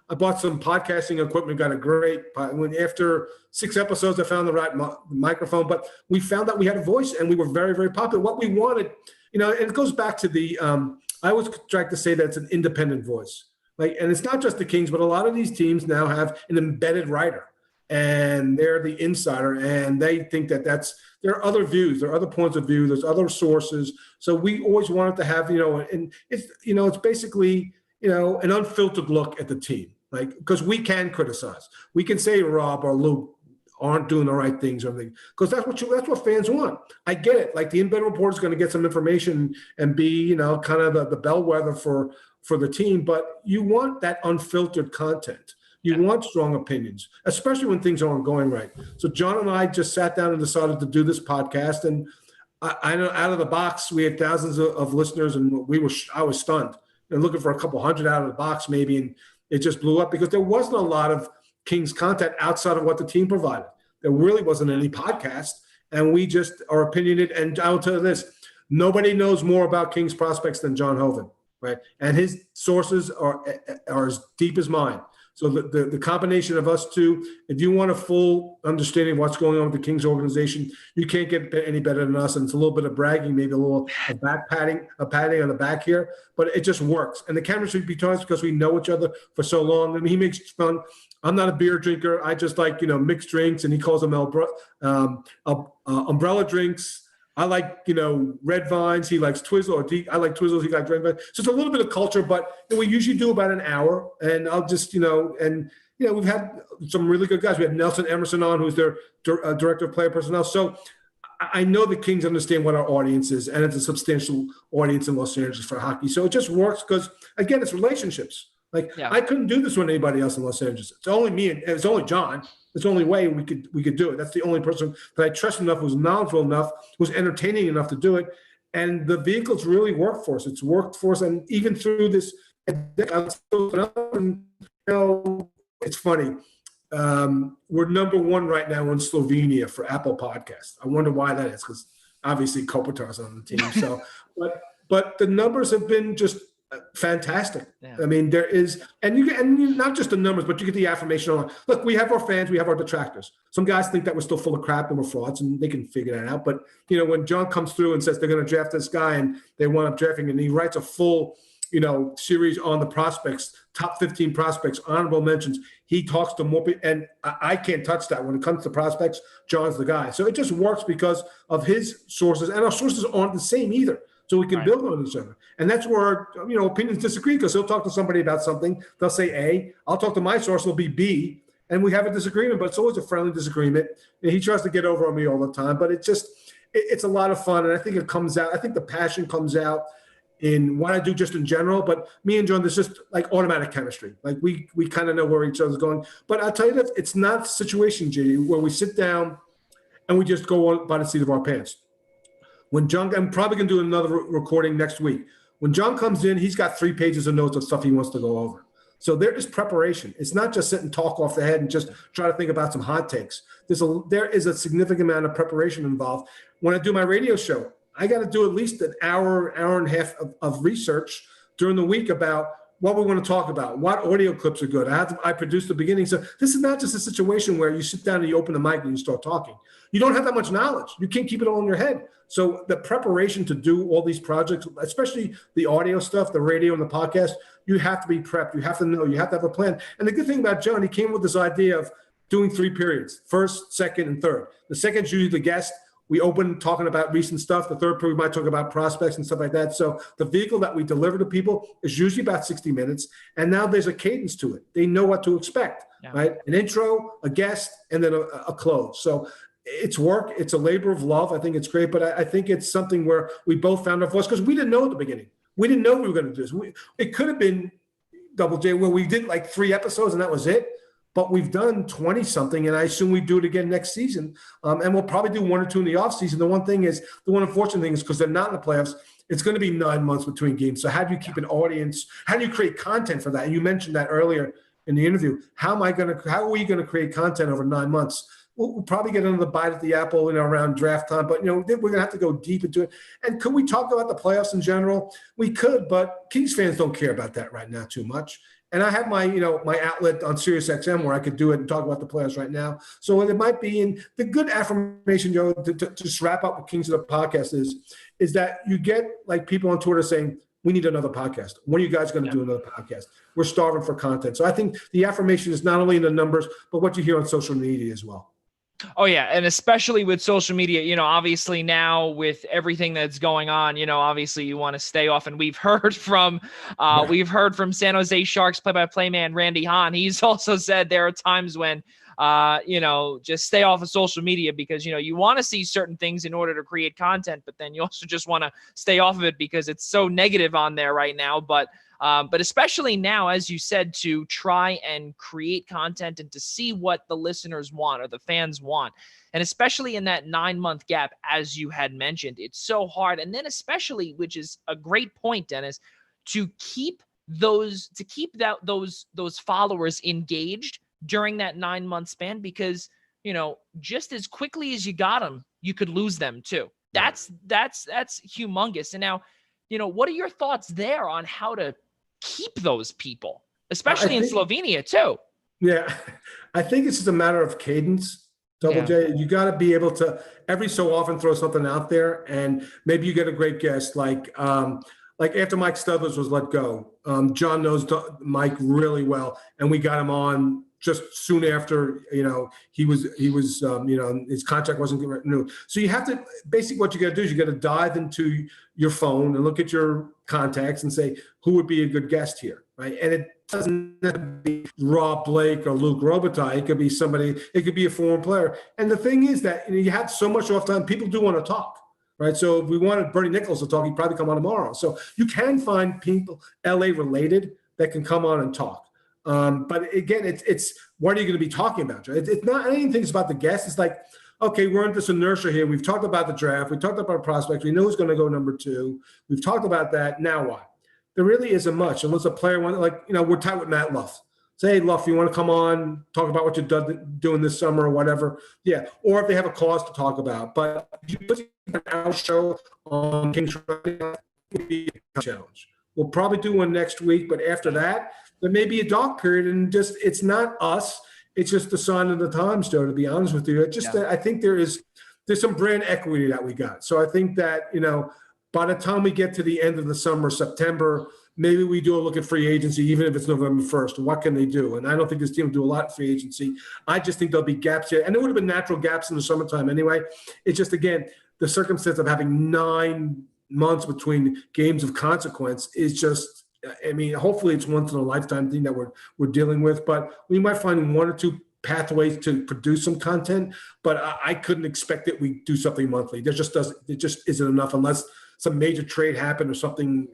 I bought some podcasting equipment, got a great, after 6 episodes, I found the right microphone, but we found that we had a voice and we were very, very popular. What we wanted, and it goes back to the, I always try to say that it's an independent voice. And it's not just the Kings, but a lot of these teams now have an embedded writer and they're the insider and they think that there are other views, there are other points of view, there's other sources. So we always wanted to have, and it's basically, an unfiltered look at the team, because we can criticize. We can say Rob or Luke aren't doing the right things or anything, because that's what fans want. I get it. Like the in-bed reporter is going to get some information and be, kind of the bellwether for the team, but you want that unfiltered content. You want strong opinions, especially when things aren't going right. So John and I just sat down and decided to do this podcast. And I know out of the box, we had thousands of listeners and I was stunned and looking for a couple hundred out of the box maybe. And it just blew up because there wasn't a lot of Kings content outside of what the team provided. There really wasn't any podcast. And we just are opinionated. And I'll tell you this, nobody knows more about Kings prospects than John Hoven, right? And his sources are as deep as mine. So the combination of us two, if you want a full understanding of what's going on with the Kings organization, you can't get any better than us. And it's a little bit of bragging, maybe a patting on the back here, but it just works. And the chemistry between us, because we know each other for so long. I mean, he makes fun. I'm not a beer drinker. I just like, mixed drinks, and he calls them umbrella drinks. I like, red vines. He likes Twizzle. I like Twizzles. He likes red vines. So it's a little bit of culture, but we usually do about an hour. And I'll just, we've had some really good guys. We had Nelson Emerson on, who's their director of player personnel. So I know the Kings understand what our audience is, and it's a substantial audience in Los Angeles for hockey. So it just works because, again, it's relationships. Like I couldn't do this with anybody else in Los Angeles. It's only me and it's only John. It's the only way we could do it. That's the only person that I trust enough, who's knowledgeable enough, who's entertaining enough to do it. And the vehicles really work for us. It's worked for us, and even through this, it's funny. We're number one right now in Slovenia for Apple Podcasts. I wonder why that is, because obviously Kopitar's on the team. So, but the numbers have been just fantastic. Yeah. I mean, there is, and not just the numbers, but you get the affirmation on. Look, we have our fans, we have our detractors. Some guys think that we're still full of crap and we're frauds, and they can figure that out. But when John comes through and says they're going to draft this guy and they want up drafting, and he writes a full series on the prospects, top 15 prospects, honorable mentions. He talks to more people, and I can't touch that. When it comes to prospects, John's the guy. So it just works because of his sources, and our sources aren't the same either. So we can build on each other. And that's where, opinions disagree, because he'll talk to somebody about something. They'll say A. I'll talk to my source. It'll be B. And we have a disagreement, but it's always a friendly disagreement. And he tries to get over on me all the time. But it's a lot of fun. And I think it comes out. I think the passion comes out in what I do just in general. But me and John, there's just like automatic chemistry. Like we kind of know where each other's going. But I'll tell you that it's not a situation, JD, where we sit down and we just go on by the seat of our pants. When John, I'm probably going to do another recording next week. When John comes in, he's got 3 pages of notes of stuff he wants to go over. So there is preparation. It's not just sit and talk off the head and just try to think about some hot takes. There is a significant amount of preparation involved. When I do my radio show, I got to do at least an hour and a half of research during the week about what we want to talk about, what audio clips are good. I produce the beginning. So this is not just a situation where you sit down and you open the mic and you start talking. You don't have that much knowledge. You can't keep it all in your head. So the preparation to do all these projects, especially the audio stuff, the radio and the podcast, you have to be prepped. You have to know. You have to have a plan. And the good thing about John, he came with this idea of doing 3 periods, first, second, and third. The second is usually the guest. We open talking about recent stuff. The third period, we might talk about prospects and stuff like that. So the vehicle that we deliver to people is usually about 60 minutes. And now there's a cadence to it. They know what to expect, right? An intro, a guest, and then a close. So it's work. It's a labor of love. I think it's great. But I think it's something where we both found our voice, because we didn't know at the beginning. We didn't know we were going to do this. It could have been Double J where we did like 3 episodes and that was it. But we've done 20-something, and I assume we do it again next season. And we'll probably do 1 or 2 in the offseason. The one unfortunate thing is because they're not in the playoffs, it's going to be 9 months between games. So how do you keep an audience? How do you create content for that? And you mentioned that earlier in the interview. How are we going to create content over 9 months? We'll probably get another bite at the apple, around draft time. But, we're going to have to go deep into it. And could we talk about the playoffs in general? We could, but Kings fans don't care about that right now too much. And I have my, my outlet on SiriusXM where I could do it and talk about the players right now. So it might be in the good affirmation, Joe, to just wrap up with Kings of the podcast is that you get like people on Twitter saying, we need another podcast. When are you guys going to do another podcast? We're starving for content. So I think the affirmation is not only in the numbers, but what you hear on social media as well. Oh, yeah. And especially with social media, obviously now with everything that's going on, obviously you want to stay off. And we've heard from San Jose Sharks play-by-play man, Randy Hahn. He's also said there are times when, just stay off of social media because, you want to see certain things in order to create content, but then you also just want to stay off of it because it's so negative on there right now. But especially now, as you said, to try and create content and to see what the listeners want or the fans want. And especially in that 9-month gap, as you had mentioned, it's so hard. And then especially, which is a great point, Dennis, to keep those followers engaged during that 9-month span, because, just as quickly as you got them, you could lose them too. That's humongous. And now, what are your thoughts there on how to keep those people, especially in Slovenia too? Yeah, I think it's just a matter of cadence. Double J, you got to be able to every so often throw something out there, and maybe you get a great guest like after Mike Stubbs was let go. John knows Mike really well, and we got him on just soon after, he was his contract wasn't renewed. So you have to, basically what you got to do is you got to dive into your phone and look at your contacts and say, who would be a good guest here, right? And it doesn't have to be Rob Blake or Luke Robitaille. It could be somebody, it could be a former player. And the thing is that you have so much off time, people do want to talk. Right. So if we wanted Bernie Nichols to talk, he'd probably come on tomorrow. So you can find people LA related that can come on and talk. But again, it's what are you going to be talking about? It's not anything about the guests. It's like, okay, we're in this inertia here. We've talked about the draft. We talked about prospects. We know who's going to go number 2. We've talked about that. Now what? There really isn't much unless a player wants, we're tight with Matt Luff. Say, hey, Luff, you want to come on, talk about what you're doing this summer or whatever? Yeah. Or if they have a cause to talk about. But if you put an hour show on King's Running, it would be a challenge. We'll probably do one next week, but after that, there may be a dark period, and it's not us. It's just the sign of the times, Joe, to be honest with you. I think there's some brand equity that we got. So I think that, by the time we get to the end of the summer, September, maybe we do a look at free agency, even if it's November 1st. What can they do? And I don't think this team will do a lot in free agency. I just think there'll be gaps here. And there would have been natural gaps in the summertime anyway. It's just, again, the circumstance of having 9 months between games of consequence is just, hopefully it's once in a lifetime thing that we're dealing with. But we might find 1 or 2 pathways to produce some content. But I couldn't expect that we do something monthly. It just isn't enough unless some major trade happened or something,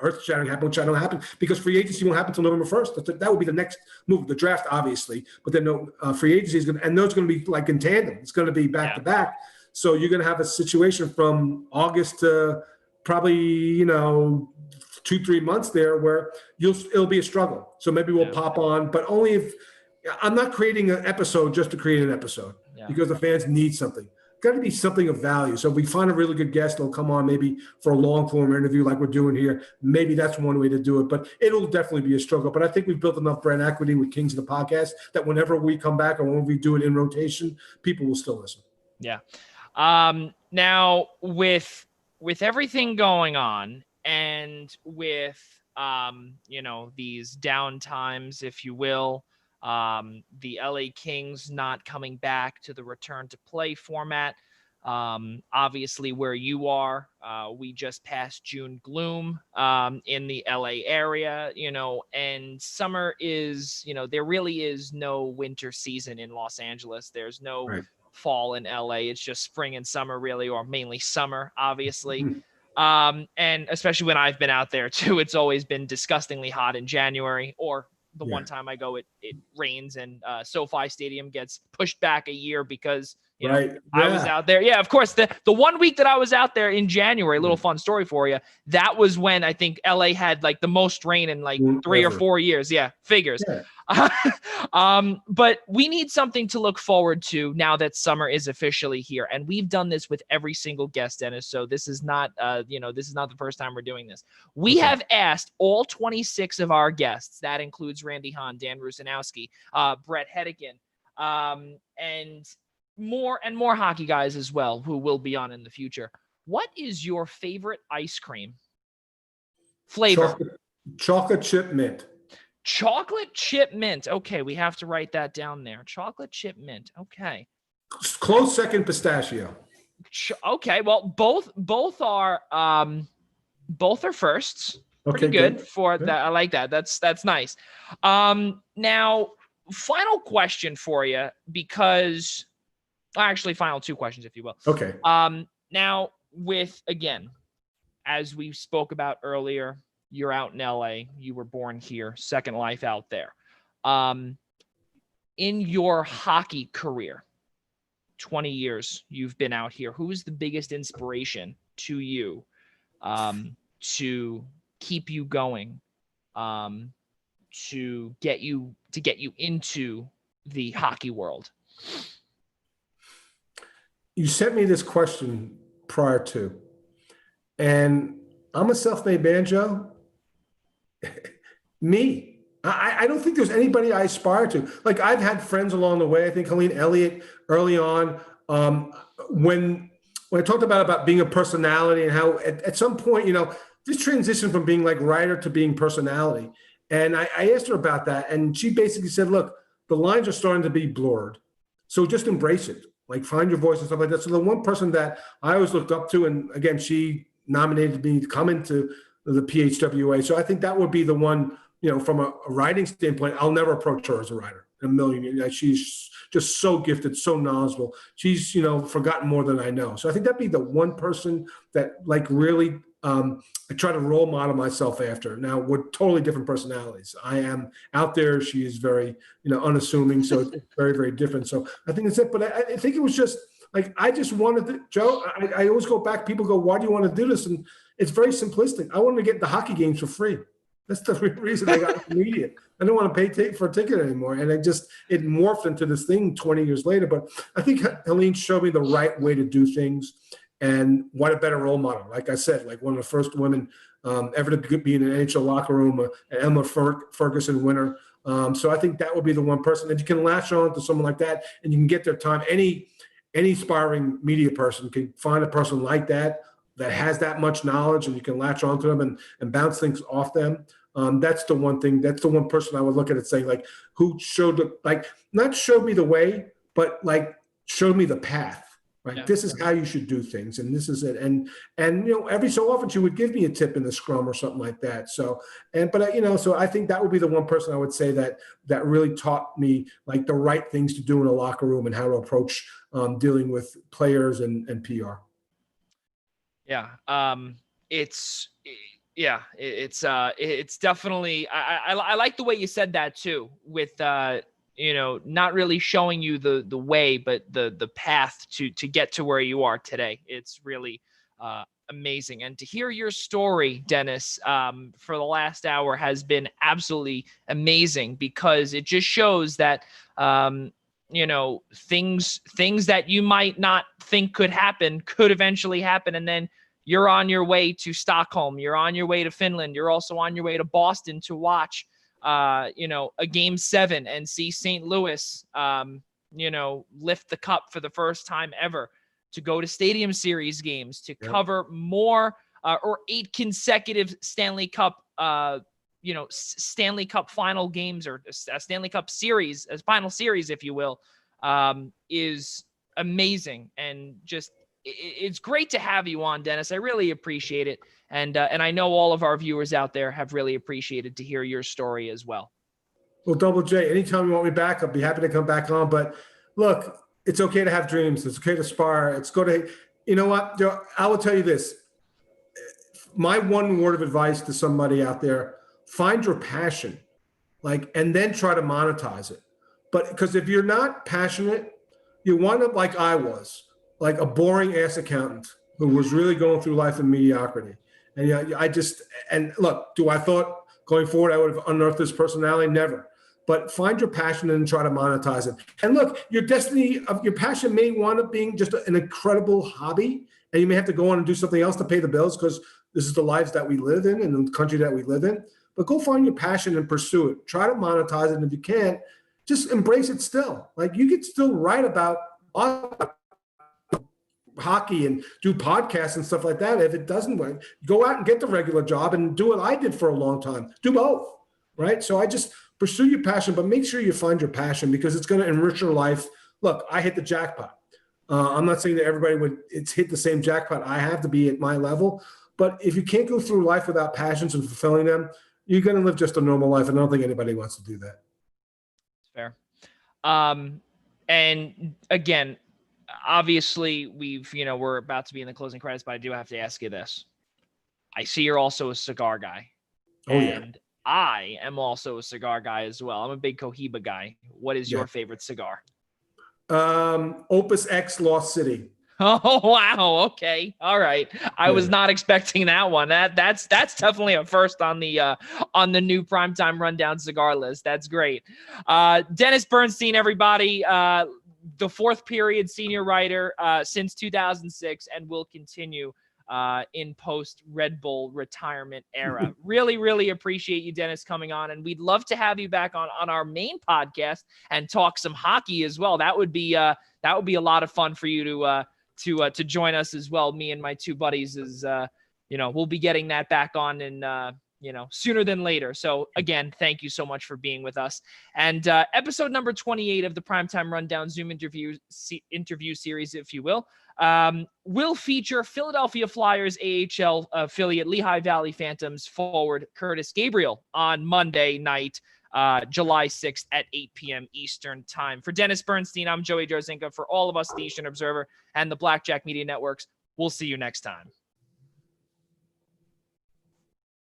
earth-shattering happen, which I don't happen, because free agency won't happen until November 1st. That would be the next move. The draft, obviously, but then free agency is going to, and those are going to be like in tandem. It's going to be back to back. So you're going to have a situation from August to probably, 2-3 months there where it'll be a struggle. So maybe we'll pop on, but only if I'm not creating an episode just to create an episode because the fans need something. Got to be something of value. So if we find a really good guest, they'll come on maybe for a long form interview like we're doing here. Maybe that's one way to do it, but it'll definitely be a struggle. But I think we've built enough brand equity with Kings of the Podcast that whenever we come back or when we do it in rotation, people will still listen. Yeah. Now with everything going on and with, these down times, if you will, the LA Kings not coming back to the return to play format. Obviously where you are, we just passed June gloom, in the LA area, and summer is, there really is no winter season in Los Angeles. There's no fall in LA. It's just spring and summer really, or mainly summer, obviously. And especially when I've been out there too, it's always been disgustingly hot in January, or the one time I go, it rains and SoFi Stadium gets pushed back a year because I was out there. Yeah, of course. The 1 week that I was out there in January, a little fun story for you. That was when I think LA had like the most rain in like 3 or 4 years. Yeah, figures. Yeah. But we need something to look forward to now that summer is officially here, and we've done this with every single guest, Dennis. So this is not, this is not the first time we're doing this. We have asked all 26 of our guests. That includes Randy Hahn, Dan Rusanowski, Brett Hedigan, and more hockey guys as well who will be on in the future. What is your favorite ice cream flavor? Chocolate chip mint. Chocolate chip mint. Okay, we have to write that down there. Chocolate chip mint. Okay. Close second, pistachio. Okay, well, both are firsts. Pretty good for that. I like that. That's nice. Now, final question for you, because actually final 2 questions, if you will. Okay. Now with, again, as we spoke about earlier, you're out in LA, you were born here, second life out there. In your hockey career, 20 years you've been out here, who is the biggest inspiration to you, to keep you going, to get you into the hockey world? You sent me this question prior to, and I'm a self-made man, Joe. Me. I don't think there's anybody I aspire to. Like, I've had friends along the way. I think Helene Elliott early on, when I talked about being a personality and how at some point, this transition from being like writer to being personality. And I asked her about that. And she basically said, look, the lines are starting to be blurred. So just embrace it. Like find your voice and stuff like that. So the one person that I always looked up to, and again, she nominated me to come into the PHWA. So I think that would be the one, from a writing standpoint, I'll never approach her as a writer in a million years. She's just so gifted, so knowledgeable. She's, forgotten more than I know. So I think that'd be the one person that really I try to role model myself after. Now we're totally different personalities. I am out there. She is very, unassuming. So it's very, very different. So I think that's it. But I think it was just like, I just wanted to, Joe, I always go back. People go, why do you want to do this? And it's very simplistic. I wanted to get the hockey games for free. That's the reason I got the media. I don't want to pay for a ticket anymore. And it morphed into this thing 20 years later. But I think Helene showed me the right way to do things. And what a better role model. Like I said, like one of the first women ever to be in an NHL locker room, an Emma Ferguson winner. So I think that would be the one person that you can latch on to someone like that, and you can get their time. Any aspiring media person can find a person like that has that much knowledge, and you can latch onto them and bounce things off them. That's the one thing. That's the one person I would look at it saying, like, who not showed me the way, but like showed me the path. Right. Yeah. This is how you should do things. And this is it. And every so often she would give me a tip in the scrum or something like that. So, so I think that would be the one person I would say that really taught me like the right things to do in a locker room and how to approach dealing with players and PR. Yeah. It's definitely, I like the way you said that too, with, not really showing you the way, but the path to get to where you are today. It's really amazing. And to hear your story, Dennis, for the last hour has been absolutely amazing, because it just shows that, things that you might not think could happen could eventually happen. And then you're on your way to Stockholm. You're on your way to Finland. You're also on your way to Boston to watch a Game 7 and see St. Louis, lift the cup for the first time ever, to go to Stadium Series games, to cover more or 8 consecutive Stanley Cup, Stanley Cup final games, or a Stanley Cup series, as final series, if you will, is amazing. And just, it's great to have you on, Dennis. I really appreciate it. And I know all of our viewers out there have really appreciated to hear your story as well. Well, Double J, anytime you want me back, I'll be happy to come back on. But look, it's okay to have dreams. It's okay to aspire. It's good to, you know what, Joe, I will tell you this. My one word of advice to somebody out there, find your passion, and then try to monetize it. But because if you're not passionate, you wind up like I was, like a boring ass accountant who was really going through life in mediocrity. And look, do I thought going forward I would have unearthed this personality? Never. But find your passion and try to monetize it. And look, your passion may wind up being just an incredible hobby, and you may have to go on and do something else to pay the bills, because this is the lives that we live in and the country that we live in. But go find your passion and pursue it. Try to monetize it. And if you can't, just embrace it still. Like, you could still write about hockey and do podcasts and stuff like that. If it doesn't work, go out and get the regular job and do what I did for a long time. Do both, right? So I just pursue your passion, but make sure you find your passion, because it's going to enrich your life. Look, I hit the jackpot. I'm not saying that everybody it's hit the same jackpot I have to be at my level, but if you can't go through life without passions and fulfilling them, you're going to live just a normal life. And I don't think anybody wants to do that. Fair. And again, obviously we're about to be in the closing credits, but I do have to ask you this. I see you're also a cigar guy. Oh, yeah. And I am also a cigar guy as well. I'm a big Cohiba guy. What is your favorite cigar? Opus X Lost City. Oh, wow. Okay. All right. I was not expecting that one. That's definitely a first on the new Primetime Rundown cigar list. That's great. Dennis Bernstein, everybody, the fourth period senior writer since 2006, and will continue in post Red Bull retirement era. Really, really appreciate you, Dennis, coming on, and we'd love to have you back on our main podcast and talk some hockey as well. That would be a lot of fun for you to join us as well. Me and my two buddies we'll be getting that back on sooner than later. So again, thank you so much for being with us. And episode number 28 of the Primetime Rundown Zoom interview series, if you will feature Philadelphia Flyers AHL affiliate Lehigh Valley Phantoms forward Curtis Gabriel on Monday night, July 6th at 8 p.m. Eastern time. For Dennis Bernstein, I'm Joey Jarzynka. For all of us, the Eastern Observer and the Blackjack Media Networks, we'll see you next time.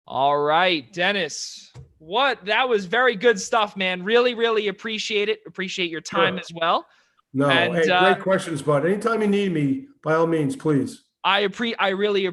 All right, Dennis. That was very good stuff, man. Really, really appreciate it. Appreciate your time as well. No, hey, great questions, bud. Anytime you need me, by all means, please. I really